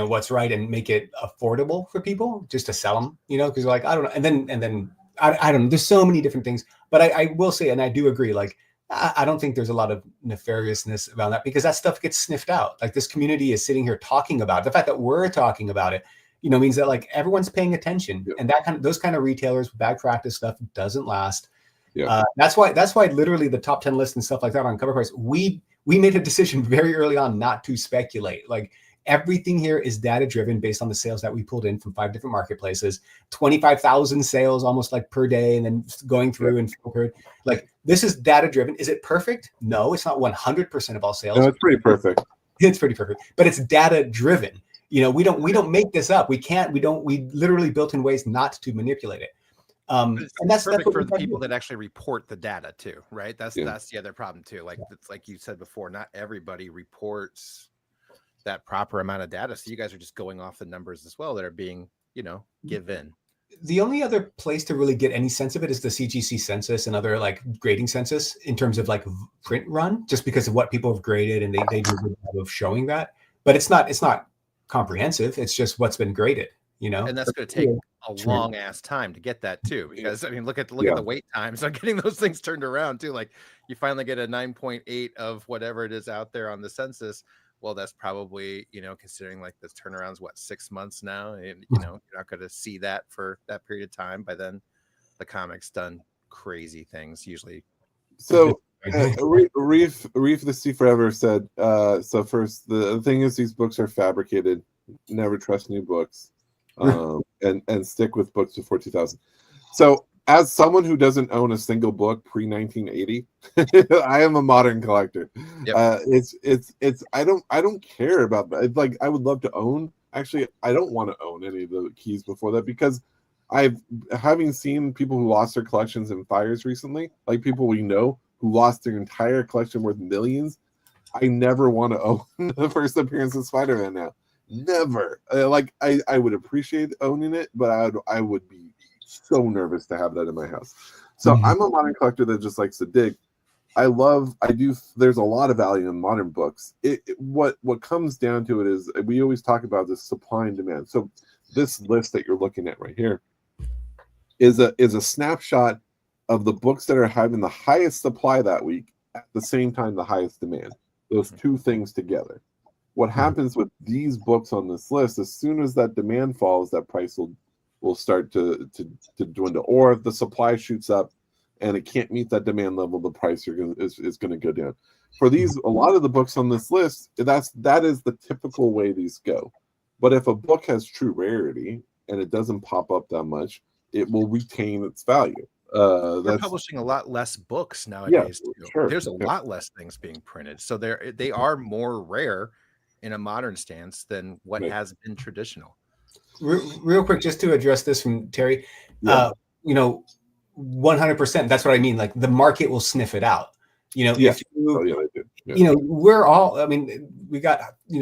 Speaker 1: what's right and make it affordable for people, just to sell them, because like, I don't know. And then I don't know. There's so many different things, but I will say, and I do agree, like, I don't think there's a lot of nefariousness around that, because that stuff gets sniffed out. Like, this community is sitting here talking about it. The fact that we're talking about it, means that like everyone's paying attention, and those kind of retailers, bad practice stuff doesn't last. Yeah. That's why literally the top 10 list and stuff like that on Cover Price, we made a decision very early on not to speculate. Like, everything here is data driven based on the sales that we pulled in from 5 different marketplaces, 25,000 sales almost like per day, and then going through and filtered. Like, this is data driven. Is it perfect? No, it's not 100% of all sales.
Speaker 3: No, it's pretty perfect.
Speaker 1: It's pretty perfect, but it's data driven. We don't make this up. We literally built in ways not to manipulate it.
Speaker 2: And that's perfect for the people that actually report the data too, right? That's the other problem too. Like, it's like you said before, not everybody reports that proper amount of data. So you guys are just going off the numbers as well that are being, given.
Speaker 1: The only other place to really get any sense of it is the CGC census and other like grading census in terms of like print run, just because of what people have graded, and they do a good job of showing that. But it's not comprehensive. It's just what's been graded,
Speaker 2: And that's going to take a long ass time to get that too, because look at the wait times on getting those things turned around too. Like, you finally get a 9.8 of whatever it is out there on the census. Well, that's probably, considering like the turnaround's 6 months now, and you're not going to see that for that period of time. By then, the comic's done crazy things usually.
Speaker 3: So Reef the Sea Forever said, so first, the thing is, these books are fabricated. Never trust new books, and stick with books before 2000. So, as someone who doesn't own a single book pre-1980, I am a modern collector. Yep. It's I don't care about that. Like, I would love to own. Actually, I don't want to own any of the keys before that, because having seen people who lost their collections in fires recently, like people we know who lost their entire collection worth millions. I never want to own the first appearance of Spider-Man now. Never. Like, I would appreciate owning it, but I would be so nervous to have that in my house. So I'm a modern collector that just likes to dig. There's a lot of value in modern books. What comes down to it is, we always talk about this supply and demand. So this list that you're looking at right here is a snapshot of the books that are having the highest supply that week at the same time the highest demand. Those two things together. What happens with these books on this list, as soon as that demand falls, that price will start to dwindle. Or if the supply shoots up and it can't meet that demand level, the price is going to go down. For a lot of the books on this list, that is the typical way these go. But if a book has true rarity and it doesn't pop up that much, it will retain its value.
Speaker 2: They're publishing a lot less books nowadays. Yeah, sure. There's a lot less things being printed, so they are more rare in a modern stance than what has been traditional.
Speaker 1: Real quick, just to address this from Terry, 100%. That's what I mean. Like, the market will sniff it out. If we're all. I mean, we got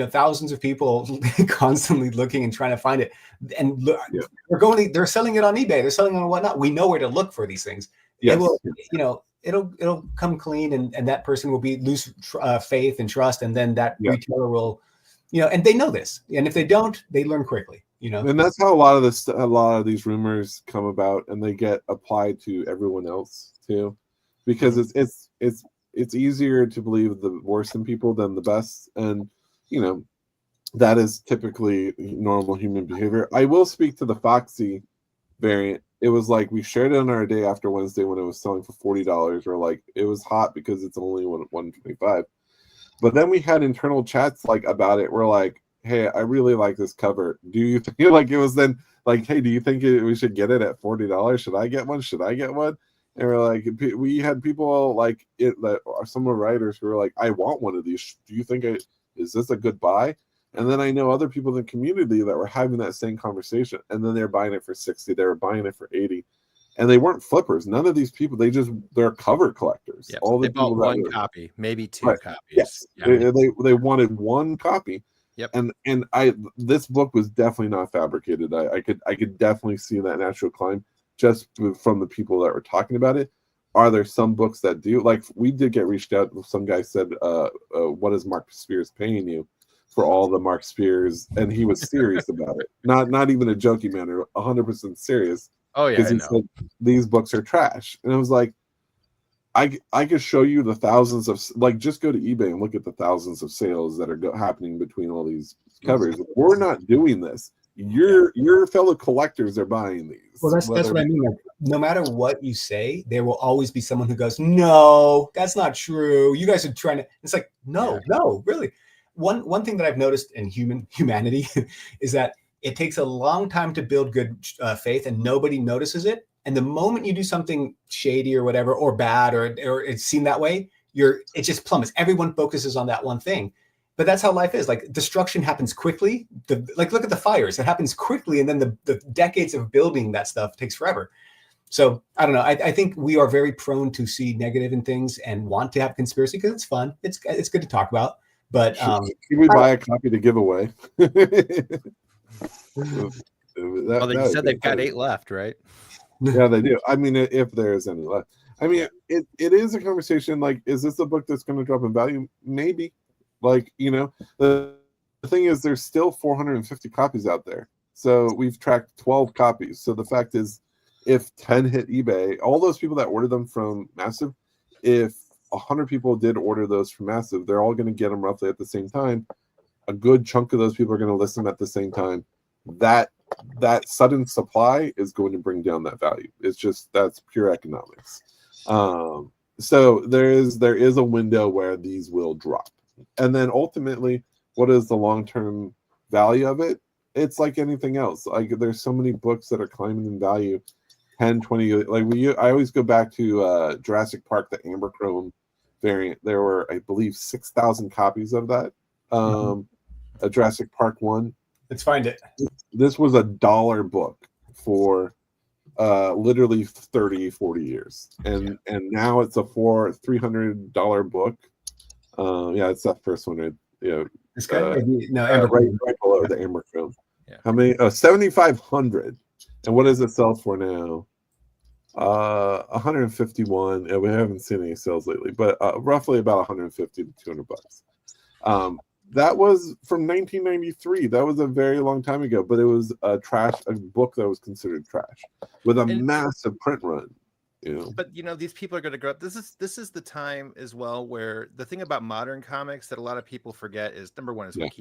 Speaker 1: thousands of people constantly looking and trying to find it, and they're selling it on eBay. They're selling it on whatnot. We know where to look for these things. Yes. it'll come clean, and that person will lose faith and trust, and then that retailer will, and they know this, and if they don't, they learn quickly.
Speaker 3: And that's how a lot of these rumors come about, and they get applied to everyone else too, because it's easier to believe the worst in people than the best, and that is typically normal human behavior. I will speak to the Foxy variant. It was like we shared it on our day after Wednesday when it was selling for $40. Or like it was hot because it's only $125. But then we had internal chats like about it. We're like, hey, I really like this cover. Do you think like it was then like, hey, do you think we should get it at $40? Should I get one? Should I get one? And we're like, we had people like it that are some of the writers who were like, I want one of these. Do you think is this a good buy? And then I know other people in the community that were having that same conversation, and then they're buying it for 60, they were buying it for 80, and they weren't flippers. None of these people, they're cover collectors.
Speaker 2: Yep.
Speaker 3: All
Speaker 2: they
Speaker 3: the
Speaker 2: bought
Speaker 3: people
Speaker 2: one copy, maybe two copies.
Speaker 3: Yes, they wanted one copy.
Speaker 2: Yep.
Speaker 3: And this book was definitely not fabricated. I could definitely see that natural climb just from the people that were talking about it. Are there some books that do? Like we did get reached out. Some guy said, "What is Mark Spears paying you for all the Mark Spears?" And he was serious about it, not even a jokey manner, 100% serious.
Speaker 2: Oh yeah,
Speaker 3: because he said these books are trash, and I was like, I could show you the thousands of, like, just go to eBay and look at the thousands of sales that are happening between all these covers. We're not doing this. Your fellow collectors are buying these.
Speaker 1: Well, that's what I mean. Like, no matter what you say, there will always be someone who goes, "No, that's not true. You guys are trying to." It's like, no, really. One thing that I've noticed in humanity is that it takes a long time to build good faith, and nobody notices it. And the moment you do something shady or whatever, or bad, or it's seen that way, it just plummets. Everyone focuses on that one thing. But that's how life is. Like, destruction happens quickly. Look at the fires. It happens quickly, and then the decades of building that stuff takes forever. So I don't know. I think we are very prone to see negative in things and want to have conspiracy because it's fun. It's good to talk about. But
Speaker 3: should we buy a copy to give away?
Speaker 2: Well, you said they've got 8 left, right?
Speaker 3: Yeah, they do. I mean, if there's any left. I mean, it is a conversation. Like, is this a book that's going to drop in value? Maybe. Like, the thing is, there's still 450 copies out there. So we've tracked 12 copies. So the fact is, if 10 hit eBay, all those people that ordered them from Massive, if 100 people did order those from Massive, they're all going to get them roughly at the same time. A good chunk of those people are going to list them at the same time. That sudden supply is going to bring down that value. It's just, that's pure economics. So there is a window where these will drop. And then ultimately, what is the long-term value of it? It's like anything else. Like, there's so many books that are climbing in value 10, 20. Like, I always go back to Jurassic Park, the Amberchrome variant. There were, I believe, 6,000 copies of that. A Jurassic Park 1.
Speaker 1: Let's find it.
Speaker 3: This was $1 book for literally 30, 40 years. And now it's a $300 book. It's that first one. Right below the Amberchrome.
Speaker 2: Yeah.
Speaker 3: How many? 7,500. And what does it sell for now? 151. Yeah, we haven't seen any sales lately, but roughly about 150 to $200. That was from 1993. That was a very long time ago, but it was a book that was considered trash with a massive print run.
Speaker 2: But these people are going to grow up. This is the time as well where the thing about modern comics that a lot of people forget is, number one, is what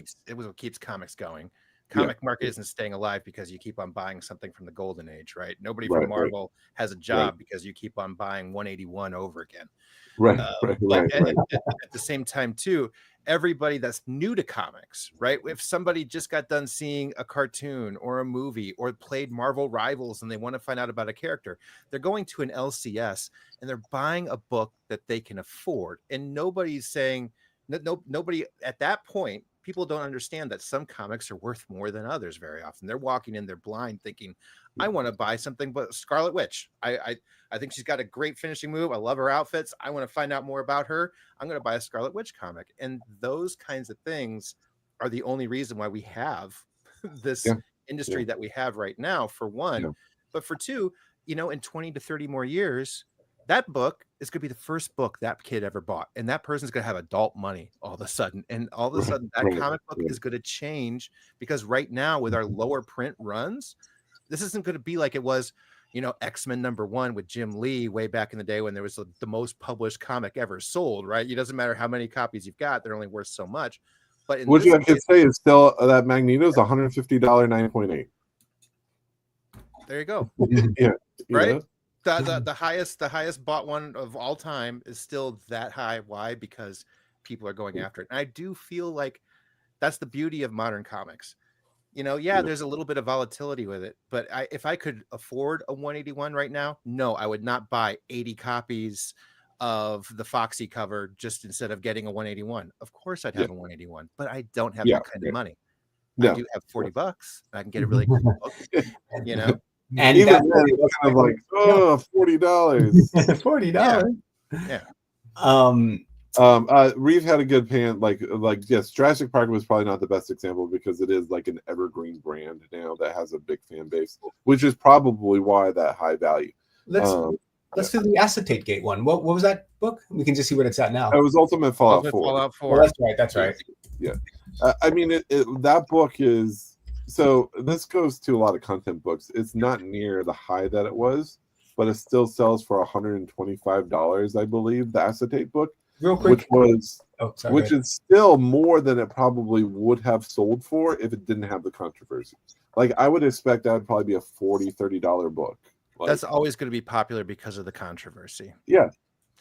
Speaker 2: keeps comics going. Comic market isn't staying alive because you keep on buying something from the golden age, right? Nobody from Marvel has a job because you keep on buying 181 over again.
Speaker 3: Right.
Speaker 2: At the same time, too, everybody that's new to comics, right? If somebody just got done seeing a cartoon or a movie or played Marvel Rivals and they want to find out about a character, they're going to an LCS and they're buying a book that they can afford. And nobody's saying, nobody at that point, people don't understand that some comics are worth more than others very often. They're walking in, they're blind, thinking, I want to buy something but Scarlet Witch. I think she's got a great finishing move. I love her outfits. I want to find out more about her. I'm going to buy a Scarlet Witch comic. And those kinds of things are the only reason why we have this industry that we have right now, for one. But for two, in 20 to 30 more years, that book is going to be the first book that kid ever bought, and that person's going to have adult money all of a sudden, and all of a sudden that comic book is going to change, because right now with our lower print runs, this isn't going to be like it was, you know, X-Men #1 with Jim Lee way back in the day when there was the most published comic ever sold, right? It doesn't matter how many copies you've got, they're only worth so much. But
Speaker 3: which I could say is still that Magneto's $150 9.8.
Speaker 2: There you go.
Speaker 3: Yeah,
Speaker 2: right. The highest bought one of all time is still that high. Why? Because people are going after it. And I do feel like that's the beauty of modern comics. You know, there's a little bit of volatility with it, but if I could afford a 181 right now, no, I would not buy 80 copies of the Foxy cover just instead of getting a 181. Of course I'd have a 181, but I don't have that kind of money. I do have $40. I can get a really cool book, you know.
Speaker 1: And
Speaker 3: even then, it's kind of like, $40.
Speaker 1: $40.
Speaker 3: Reeve had a good pan. Like yes, Jurassic Park was probably not the best example because it is like an evergreen brand now that has a big fan base, which is probably why that high value.
Speaker 1: Let's do the Acetate Gate one. What was that book? We can just see what it's at now.
Speaker 3: It was Ultimate Fallout 4.
Speaker 2: Fallout 4.
Speaker 1: Well, that's right.
Speaker 3: Yeah. I mean, that book is, so this goes to a lot of content books. It's not near the high that it was, but it still sells for $125, I believe, the Acetate book.
Speaker 1: Real quick.
Speaker 3: Which is still more than it probably would have sold for if it didn't have the controversy. Like, I would expect that would probably be a $40-$30 book. Like,
Speaker 2: that's always going to be popular because of the controversy.
Speaker 3: Yeah.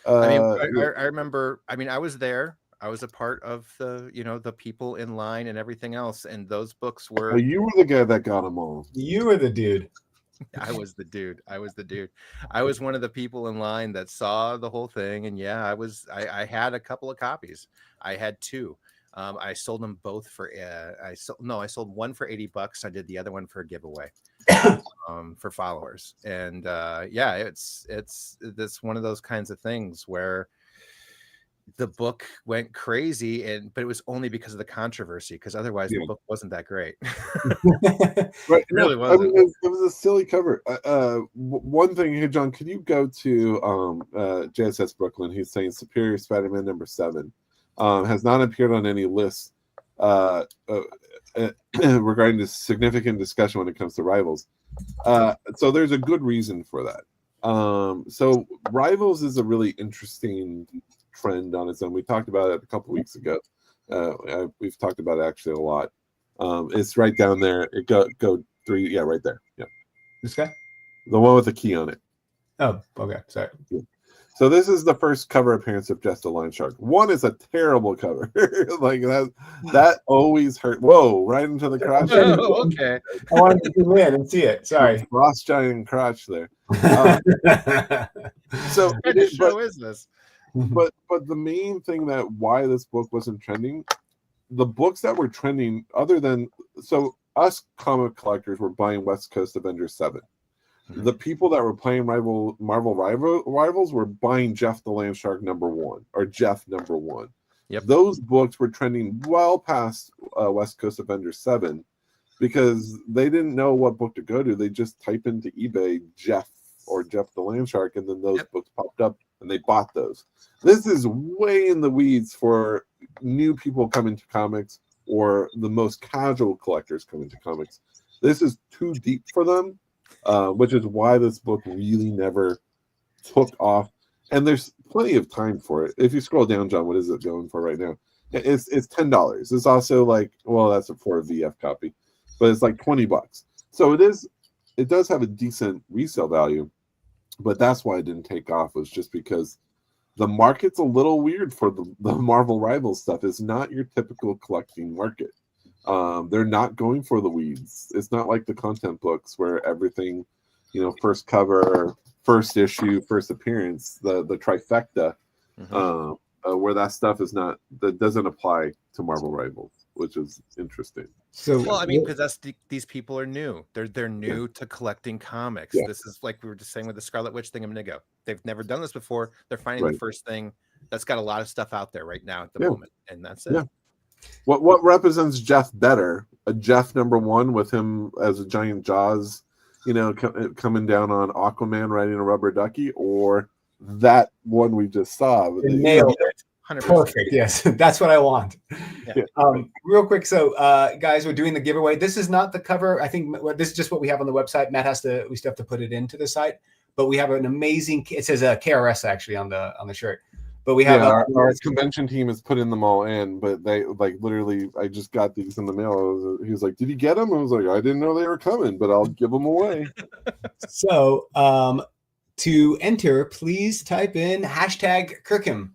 Speaker 2: I remember, I was there. I was a part of the people in line and everything else. And those books were...
Speaker 3: You were the guy that got them all.
Speaker 1: You were the dude.
Speaker 2: I was the dude. I was one of the people in line that saw the whole thing. And I had a couple of copies. I had 2. I sold them both for I sold one for $80. I did the other one for a giveaway for followers. And it's one of those kinds of things where the book went crazy, but it was only because of the controversy, because otherwise the book wasn't that great.
Speaker 3: Right.
Speaker 2: It really wasn't.
Speaker 3: I mean, it was a silly cover. One thing here, John, could you go to JSS Brooklyn? He's saying Superior Spider-Man #7 has not appeared on any lists regarding this significant discussion when it comes to Rivals. So there's a good reason for that. So Rivals is a really interesting trend on its own. We talked about it a couple weeks ago. We've talked about it actually a lot. It's right down there. It go 3, right there. Yeah.
Speaker 1: This guy?
Speaker 3: The one with the key on it.
Speaker 1: Oh, okay. Sorry.
Speaker 3: Yeah. So this is the first cover appearance of Just a Line Shark. One is a terrible cover. Like that always hurt. Whoa, right into the crotch.
Speaker 2: Oh, okay.
Speaker 1: I wanted to zoom in and see it. Sorry.
Speaker 3: Frost giant crotch there. So
Speaker 2: what kind of show is this?
Speaker 3: But the main thing that why this book wasn't trending, the books that were trending, other than us comic collectors were buying West Coast Avengers 7. The people that were playing Marvel Rivals were buying Jeff the Land Shark #1 or Jeff #1.
Speaker 2: Yep.
Speaker 3: Those books were trending well past West Coast Avengers 7 because they didn't know what book to go to. They just type into eBay Jeff or Jeff the Land Shark, and then those books popped up and they bought those. This is way in the weeds for new people coming to comics or the most casual collectors coming to comics. This is too deep for them. Which is why this book really never took off. And there's plenty of time for it. If you scroll down, John, what is it going for right now? It's $10. It's also like, well, that's for a VF copy, but it's like $20. So it does have a decent resale value, but that's why it didn't take off, was just because the market's a little weird for the Marvel Rivals stuff. It's not your typical collecting market. They're not going for the weeds. It's not like the content books where everything, first cover, first issue, first appearance, the trifecta, where that stuff that doesn't apply to Marvel Rivals, which is interesting.
Speaker 1: So,
Speaker 2: well, I mean, because these people are new. They're new to collecting comics. Yeah. This is like we were just saying with the Scarlet Witch thing a minute ago. They've never done this before. They're finding the first thing that's got a lot of stuff out there right now at the moment, and that's it.
Speaker 3: Yeah. What represents Jeff better? A Jeff #1 with him as a giant Jaws, coming down on Aquaman riding a rubber ducky, or that one we just saw.
Speaker 1: Nailed it. 100%. Perfect. Yes, that's what I want. Yeah. Real quick, so guys, we're doing the giveaway. This is not the cover. I think this is just what we have on the website. Matt we still have to put it into the site, but we have an amazing. It says KRS actually on the shirt. But we have
Speaker 3: our convention team is putting them all in, but they literally. I just got these in the mail. He was like, "Did you get them?" I was like, "I didn't know they were coming, but I'll give them away."
Speaker 1: So to enter, please type in #Kirkham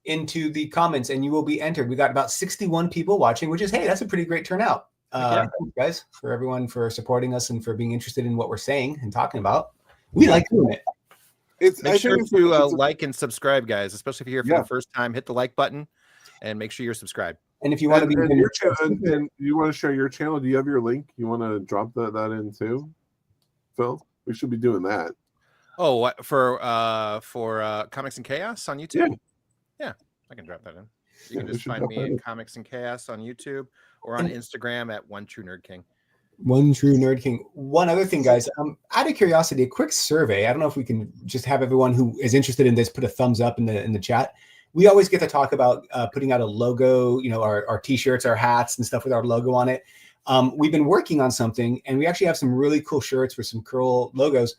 Speaker 1: into the comments, and you will be entered. We got about 61 people watching, which is that's a pretty great turnout. Thanks, guys, for everyone for supporting us and for being interested in what we're saying and talking about. We like doing it.
Speaker 2: Make sure to like and subscribe, guys, especially if you're here for the first time. Hit the like button and make sure you're subscribed.
Speaker 1: And if you want to be
Speaker 3: your channel, and you want to share your channel, do you have your link? You want to drop that in too, Phil? We should be doing that.
Speaker 2: Oh, what, for Comics and Chaos on YouTube? Yeah, I can drop that in. You can just find me in Comics and Chaos on YouTube or on Instagram at One True Nerd King.
Speaker 1: One True Nerd King. One other thing, guys, out of curiosity, a quick survey. I don't know if we can just have everyone who is interested in this put a thumbs up in the chat. We always get to talk about putting out a logo, our T-shirts, our hats and stuff with our logo on it. We've been working on something, and we actually have some really cool shirts with some cool logos.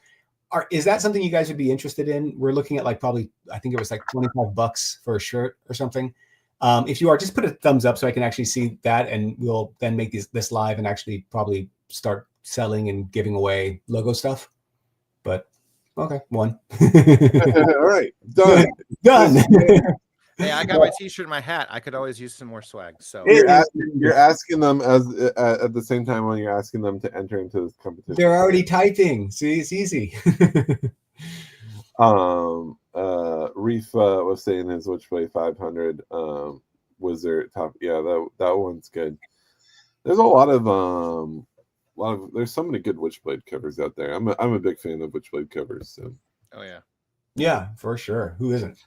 Speaker 1: Is that something you guys would be interested in? We're looking at probably, I think it was $25 for a shirt or something. If you are, just put a thumbs up so I can actually see that, and we'll then make this live and actually probably start selling and giving away logo stuff. But okay, one.
Speaker 3: All right, done.
Speaker 2: Hey, I got my T-shirt and my hat. I could always use some more swag. So
Speaker 3: you're asking them at the same time when you're asking them to enter into this competition.
Speaker 1: They're already typing. See, it's easy.
Speaker 3: Reef was saying his Witchblade 500 Wizard top. Yeah, that one's good. There's a lot of there's so many good Witchblade covers out there. I'm a big fan of Witchblade covers. So.
Speaker 2: Oh
Speaker 1: yeah, for sure. Who isn't?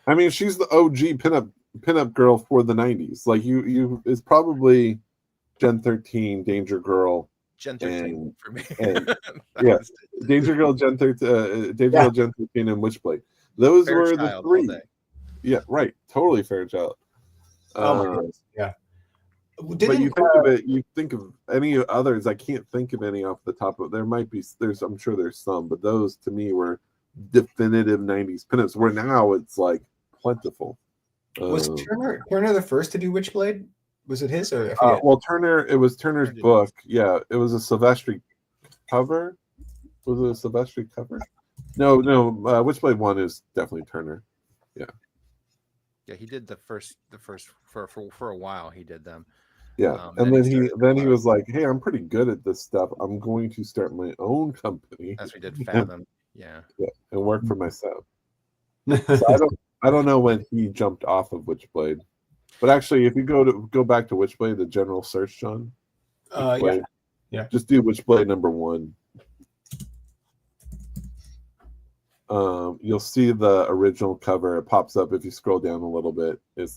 Speaker 3: I mean, she's the OG pinup girl for the 90s. Like you is probably Gen 13 Danger Girl.
Speaker 2: Gen 13 for me.
Speaker 3: Danger Girl, Gen 13, Girl, Gen 13, and Witchblade. Those were the three. Yeah, right. Totally Fairchild.
Speaker 1: Oh my goodness. Yeah.
Speaker 3: But you think of any others. I can't think of any off the top of. I'm sure there's some, but those to me were definitive 90s pinups. Where now it's plentiful.
Speaker 1: Was Turner the first to do Witchblade? Was it his or?
Speaker 3: It was Turner's book. Yeah, it was a Silvestri cover. Was it a Silvestri cover? No. Witchblade 1 is definitely Turner. Yeah.
Speaker 2: Yeah, he did the first for a while. He did them.
Speaker 3: Yeah, and then he was like, "Hey, I'm pretty good at this stuff. I'm going to start my own company."
Speaker 2: As we did Fathom. Yeah,
Speaker 3: and work for myself. So I don't know when he jumped off of Witchblade, but actually, if you go back to Witchblade, the general search, John.
Speaker 1: Yeah.
Speaker 3: Just do Witchblade number 1. You'll see the original cover. It pops up if you scroll down a little bit. It's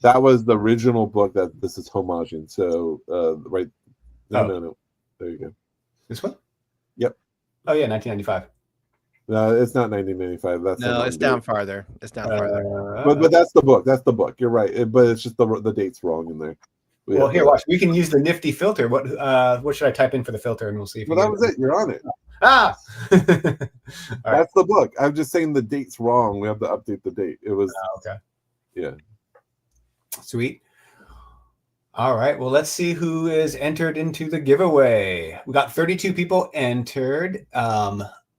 Speaker 3: that was the original book that this is homaging. So right, no, there you go.
Speaker 1: This one?
Speaker 3: Yep.
Speaker 1: Oh yeah, 1995.
Speaker 3: No, it's not 1995.
Speaker 2: It's down farther. It's down farther.
Speaker 3: But that's the book. That's the book. You're right. But it's just the date's wrong in there.
Speaker 1: Well, here, watch. We can use the nifty filter. What should I type in for the filter, and we'll see if.
Speaker 3: Well, that was it. You're on it. That's the book. I'm just saying the date's wrong. We have to update the date. It was
Speaker 1: okay.
Speaker 3: Yeah.
Speaker 1: Sweet. All right. Well, let's see who is entered into the giveaway. We got 32 people entered.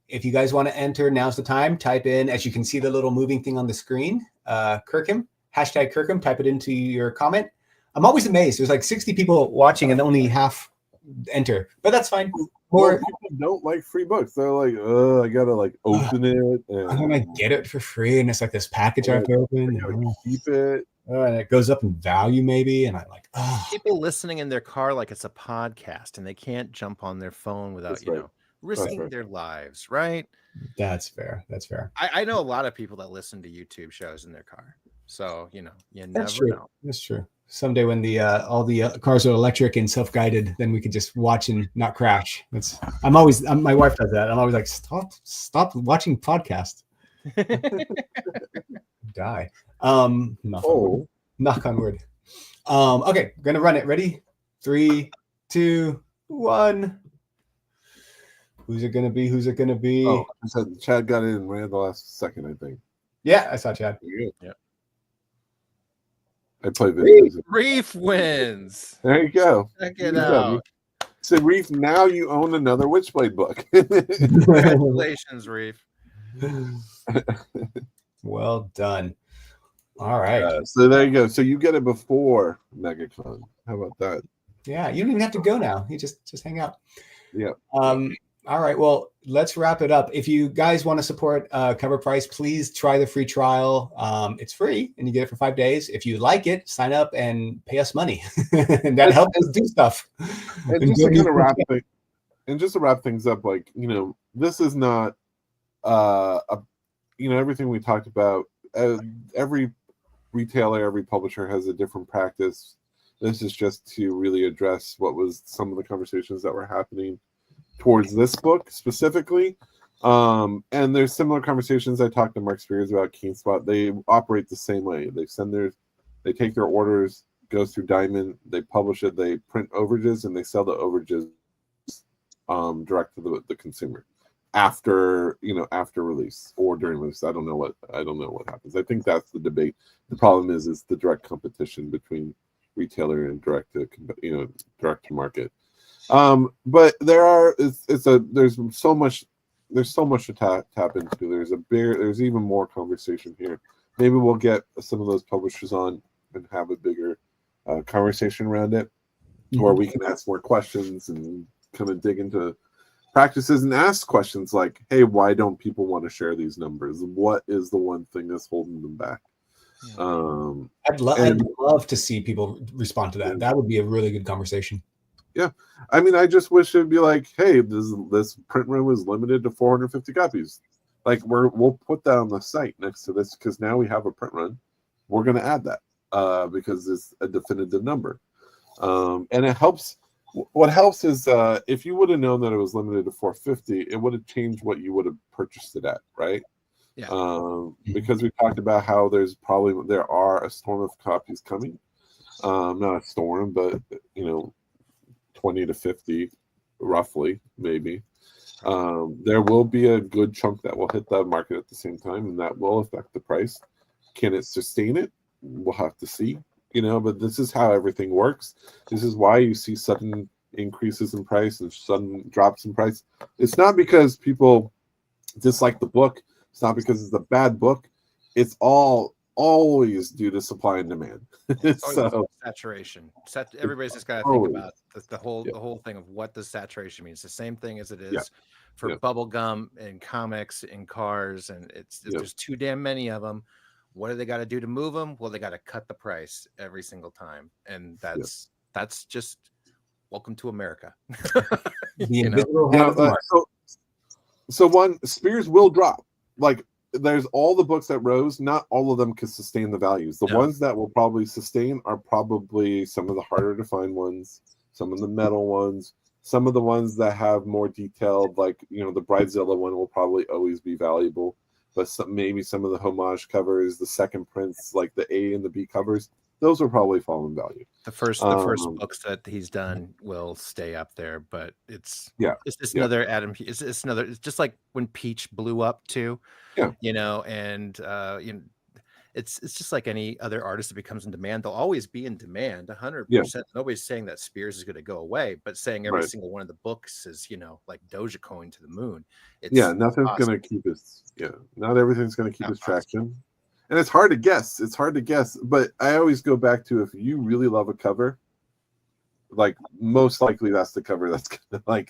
Speaker 1: If you guys want to enter, now's the time. Type in, as you can see the little moving thing on the screen, Kirkham, #Kirkham. Type it into your comment. I'm always amazed. There's 60 people watching and only half enter, but that's fine.
Speaker 3: More people don't like free books. They're like, I gotta open it. And
Speaker 1: I'm gonna get it for free, and it's this package I have to open.
Speaker 3: Keep it.
Speaker 1: And it goes up in value, maybe. And I'm like,
Speaker 2: people listening in their car like it's a podcast, and they can't jump on their phone without risking their lives, right?
Speaker 1: That's fair.
Speaker 2: I know a lot of people that listen to YouTube shows in their car. So you
Speaker 1: That's
Speaker 2: never
Speaker 1: true.
Speaker 2: know.
Speaker 1: That's true. Someday when the all the cars are electric and self-guided, then we could just watch and not crash. My wife does that. I'm always like, stop watching podcasts. Die. Knock on wood. Okay, gonna run it. Ready? 3, 2, 1. Who's it gonna be?
Speaker 3: Oh, I said Chad got in right at the last second, I think.
Speaker 1: Yeah, I saw Chad.
Speaker 2: Yeah.
Speaker 3: I played videos.
Speaker 2: Reef wins.
Speaker 3: There you go.
Speaker 2: Check it out.
Speaker 3: So Reef, now you own another Witchblade book.
Speaker 2: Congratulations, Reef.
Speaker 1: Well done. All right.
Speaker 3: So there you go. So you get it before MegaCon. How about that?
Speaker 1: Yeah, you don't even have to go now. You just hang out.
Speaker 3: Yeah.
Speaker 1: All right. Well, let's wrap it up. If you guys want to support Cover Price, please try the free trial. It's free and you get it for 5 days. If you like it, sign up and pay us money. And that helps us do stuff.
Speaker 3: And just to kind of wrap things up, like, this is not everything we talked about. Every retailer, every publisher has a different practice. This is just to really address what was some of the conversations that were happening towards this book specifically. And there's similar conversations. I talked to Mark Spears about KeenSpot. They operate the same way. They take their orders, goes through Diamond, they publish it, they print overages, and they sell the overages direct to the consumer after release or during release. I don't know what happens. I think that's the debate. The problem is the direct competition between retailer and direct to market. But there's so much to tap into. There's even more conversation here. Maybe we'll get some of those publishers on and have a bigger conversation around it, or we can ask more questions and kind of dig into practices and ask questions like, hey, why don't people want to share these numbers? What is the one thing that's holding them back?
Speaker 1: I'd love to see people respond to that. That would be a really good conversation.
Speaker 3: Yeah, I mean, I just wish it'd be like, hey, this print run was limited to 450 copies. Like, we'll put that on the site next to this because now we have a print run. We're going to add that because it's a definitive number, and it helps. What helps is if you would have known that it was limited to 450, it would have changed what you would have purchased it at, right?
Speaker 2: Yeah.
Speaker 3: Because we talked about how there are a storm of copies coming. Not a storm, but 20 to 50, roughly, maybe. There will be a good chunk that will hit the market at the same time, and that will affect the price. Can it sustain it? We'll have to see. But this is how everything works. This is why you see sudden increases in price and sudden drops in price. It's not because people dislike the book. It's not because it's a bad book. It's always due to supply and demand. So
Speaker 2: saturation. Everybody's just got to think about the whole thing of what does saturation mean. It's the same thing as it is for bubble gum and comics and cars, and there's too damn many of them. What do they got to do to move them? Well, they got to cut the price every single time, and that's just welcome to America.
Speaker 3: So one, Spears will drop. Like, there's all the books that rose. Not all of them can sustain the values. The ones that will probably sustain are probably some of the harder to find ones, some of the metal ones, some of the ones that have more detailed, like the Bridezilla one will probably always be valuable. But maybe some of the homage covers, the second prints, like the A and the B covers, those will probably fall in value.
Speaker 2: The first books that he's done will stay up there, but it's just another Adam. It's just like when Peach blew up too. It's just like any other artist that becomes in demand. They'll always be in demand, 100%. Nobody's saying that Spears is going to go away, but saying every single one of the books is, like Dogecoin to the moon.
Speaker 3: Nothing's going to keep us. Not everything's going to keep us traction. And it's hard to guess. But I always go back to, if you really love a cover, like, most likely that's the cover that's going to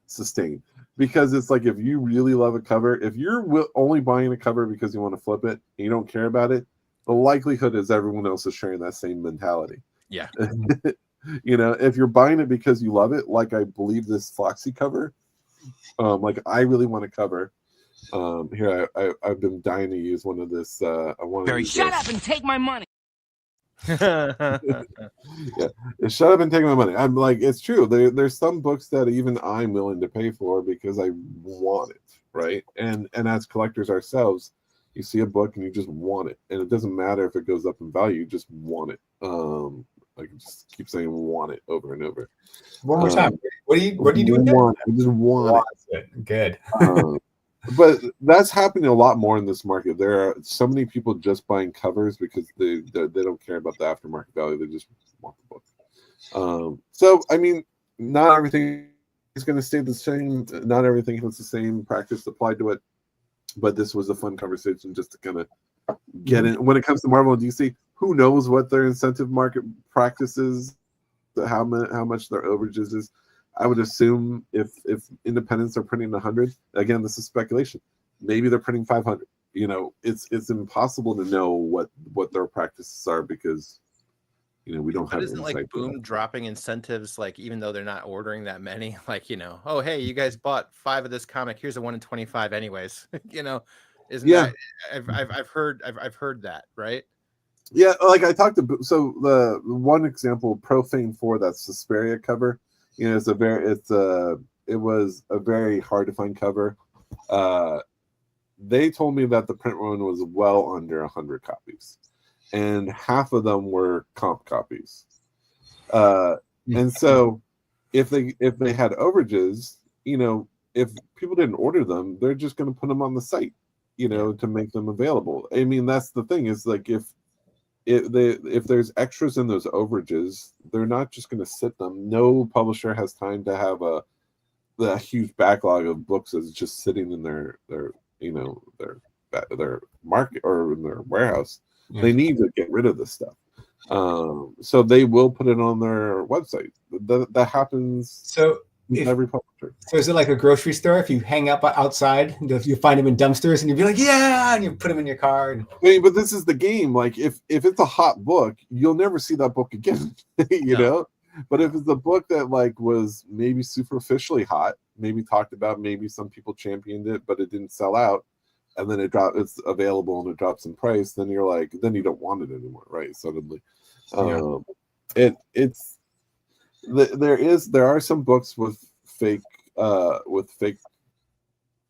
Speaker 3: sustain. Because it's like, if you really love a cover, if you're only buying a cover because you want to flip it and you don't care about it, the likelihood is everyone else is sharing that same mentality.
Speaker 2: Yeah.
Speaker 3: If you're buying it because you love it, like I believe this Floxy cover, like I really want a cover, Here, I've been dying to use one of this. I want to
Speaker 4: shut up and take my money.
Speaker 3: Yeah, shut up and take my money. I'm like, it's true. There's some books that even I'm willing to pay for because I want it, right? And as collectors ourselves, you see a book and you just want it, and it doesn't matter if it goes up in value, you just want it. I can just keep saying want it over and over.
Speaker 1: One more time. What do you do again?
Speaker 3: I just want
Speaker 1: it. Good.
Speaker 3: But that's happening a lot more in this market. There are so many people just buying covers because they don't care about the aftermarket value. They just want the book. So I mean, not everything is going to stay the same. Not everything has the same practice applied to it. But this was a fun conversation just to kind of get in. When it comes to Marvel and DC, who knows what their incentive market practices, how much their overages is. I would assume if independents are printing 100, again, this is speculation. Maybe they're printing 500. You know, it's impossible to know what their practices are because, you know, we don't have.
Speaker 2: Isn't like Boom dropping incentives, like even though they're not ordering that many, like, you know, oh hey, you guys bought 5 of this comic. Here's a 1 in 25, anyways. You know, isn't that? I've heard that, right?
Speaker 3: Yeah, like I talked to. So the one example, Profane 4, that Suspiria cover. You know, it was a very hard to find cover. They told me that the print run was well under 100 copies, and half of them were comp copies. And so, if they had overages, you know, if people didn't order them, they're just going to put them on the site, you know, to make them available. I mean, that's the thing is like if there's extras in those overages, they're not just going to sit them. No publisher has time to have a huge backlog of books that's just sitting in their market or in their warehouse. Yeah. They need to get rid of this stuff. So they will put it on their website. That happens.
Speaker 1: So
Speaker 3: every publisher.
Speaker 1: So is it like a grocery store? If you hang up outside, you find them in dumpsters, and you'd be like, "Yeah," and you put them in your car. And...
Speaker 3: I mean, but this is the game. Like, if it's a hot book, you'll never see that book again. you know. But if it's a book that like was maybe superficially hot, maybe talked about, maybe some people championed it, but it didn't sell out, and then it's available and it drops in price, then you're like, then you don't want it anymore, right? Suddenly, there are some books with fake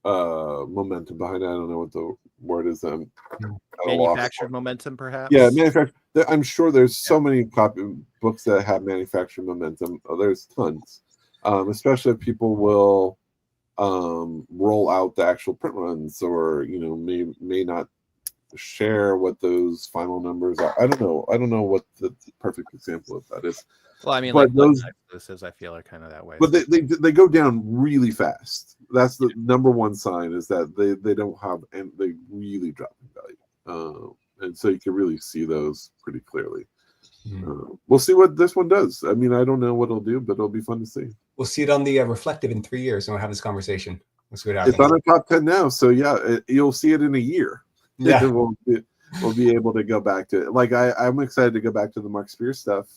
Speaker 3: momentum behind it. I don't know what the word is.
Speaker 2: Manufactured momentum, perhaps.
Speaker 3: Yeah, manufactured. I'm sure there's so many books that have manufactured momentum. There's tons, especially if people will roll out the actual print runs, or you know, may not share what those final numbers are. I don't know what the perfect example of that is.
Speaker 2: Well, I mean, but like those exclusives, I feel are kind of that way.
Speaker 3: But they go down really fast. That's the number one sign, is that they don't have, and they really drop in value. And so you can really see those pretty clearly. We'll see what this one does. I mean, I don't know what it'll do, but it'll be fun to see.
Speaker 1: We'll see it on the Reflective in 3 years, and we'll have this conversation. We'll see what happens.
Speaker 3: It's on our top 10 now, so yeah, you'll see it in a year.
Speaker 1: Yeah,
Speaker 3: we'll be able to go back to it. Like I'm excited to go back to the Mark Spear stuff,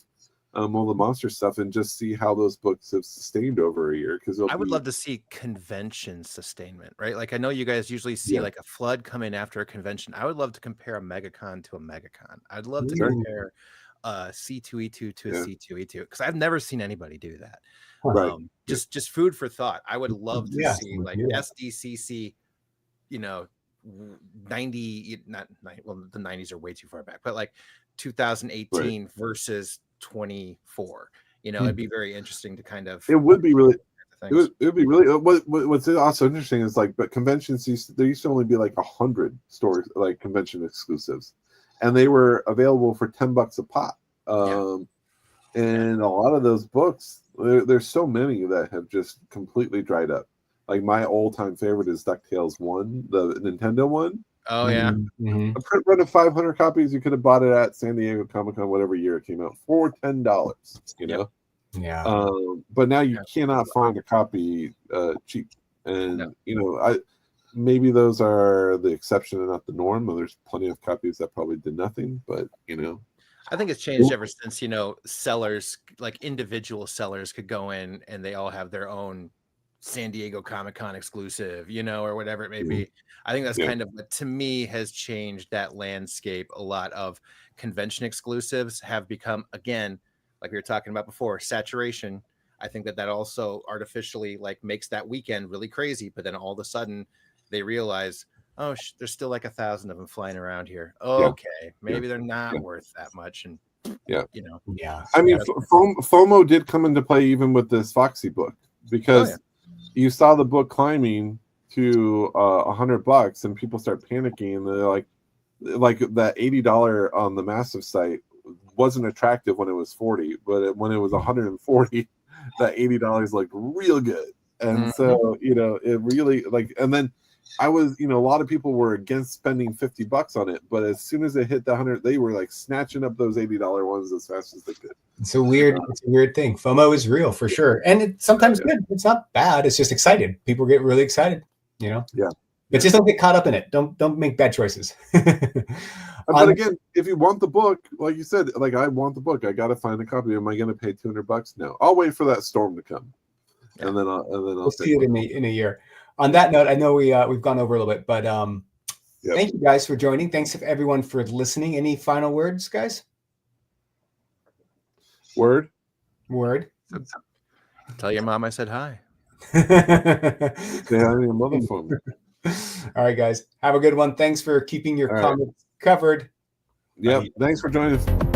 Speaker 3: all the monster stuff, and just see how those books have sustained over a year. Because
Speaker 2: I would love to see convention sustainment, right? Like I know you guys usually see like a flood come in after a convention. I would love to compare a MegaCon to a MegaCon. I'd love to compare C2E2 to a C2E2, because I've never seen anybody do that.
Speaker 3: Right.
Speaker 2: Just food for thought. I would love to see like SDCC, you know, 90, not 90, well, the 90s are way too far back, but like 2018 versus 24. You know, it'd be very interesting to kind of.
Speaker 3: It would be really. It would be really. What's also interesting is like, but conventions there used to only be like 100 stores, like convention exclusives, and they were available for $10 a pop. And a lot of those books, there's so many that have just completely dried up. Like my all-time favorite is DuckTales 1, the Nintendo one.
Speaker 2: Oh yeah,
Speaker 3: a print run of 500 copies. You could have bought it at San Diego Comic-Con, whatever year it came out, for $10. You know.
Speaker 1: Yeah.
Speaker 3: But now you cannot find a copy cheap, and you know, maybe those are the exception and not the norm. There's plenty of copies that probably did nothing, but you know,
Speaker 2: I think it's changed ever since, you know, sellers, like individual sellers, could go in and they all have their own San Diego Comic-Con exclusive, or whatever it may be. I think that's kind of what, to me, has changed that landscape. A lot of convention exclusives have become, again, like we were talking about before, saturation. I think that also artificially like makes that weekend really crazy, but then all of a sudden they realize, oh, there's still like 1,000 of them flying around here. Okay, maybe they're not worth that much. And
Speaker 3: I mean, FOMO did come into play even with this Foxy book, because you saw the book climbing to $100, and people start panicking, and they're like that $80 on the Massive site wasn't attractive when it was 40, but when it was 140, that $80 looked real good. And so it really and then I was, a lot of people were against spending $50 on it, but as soon as it hit the 100, they were like snatching up those $80 ones as fast as they could.
Speaker 1: It's a weird thing. FOMO is real for sure, and it's sometimes good. It's not bad. It's just excited. People get really excited,
Speaker 3: Yeah.
Speaker 1: But just don't get caught up in it. Don't make bad choices.
Speaker 3: But again, if you want the book, like you said, like I want the book, I got to find a copy. Am I going to pay $200? No, I'll wait for that storm to come, and then I'll
Speaker 1: see it in a year. On that note, I know we've gone over a little bit, but thank you guys for joining. Thanks everyone for listening. Any final words, guys?
Speaker 3: Word.
Speaker 2: Tell your mom I said hi.
Speaker 3: Say hi to your mother for me.
Speaker 1: All right, guys. Have a good one. Thanks for keeping your comments covered.
Speaker 3: Yep. Thanks for joining us.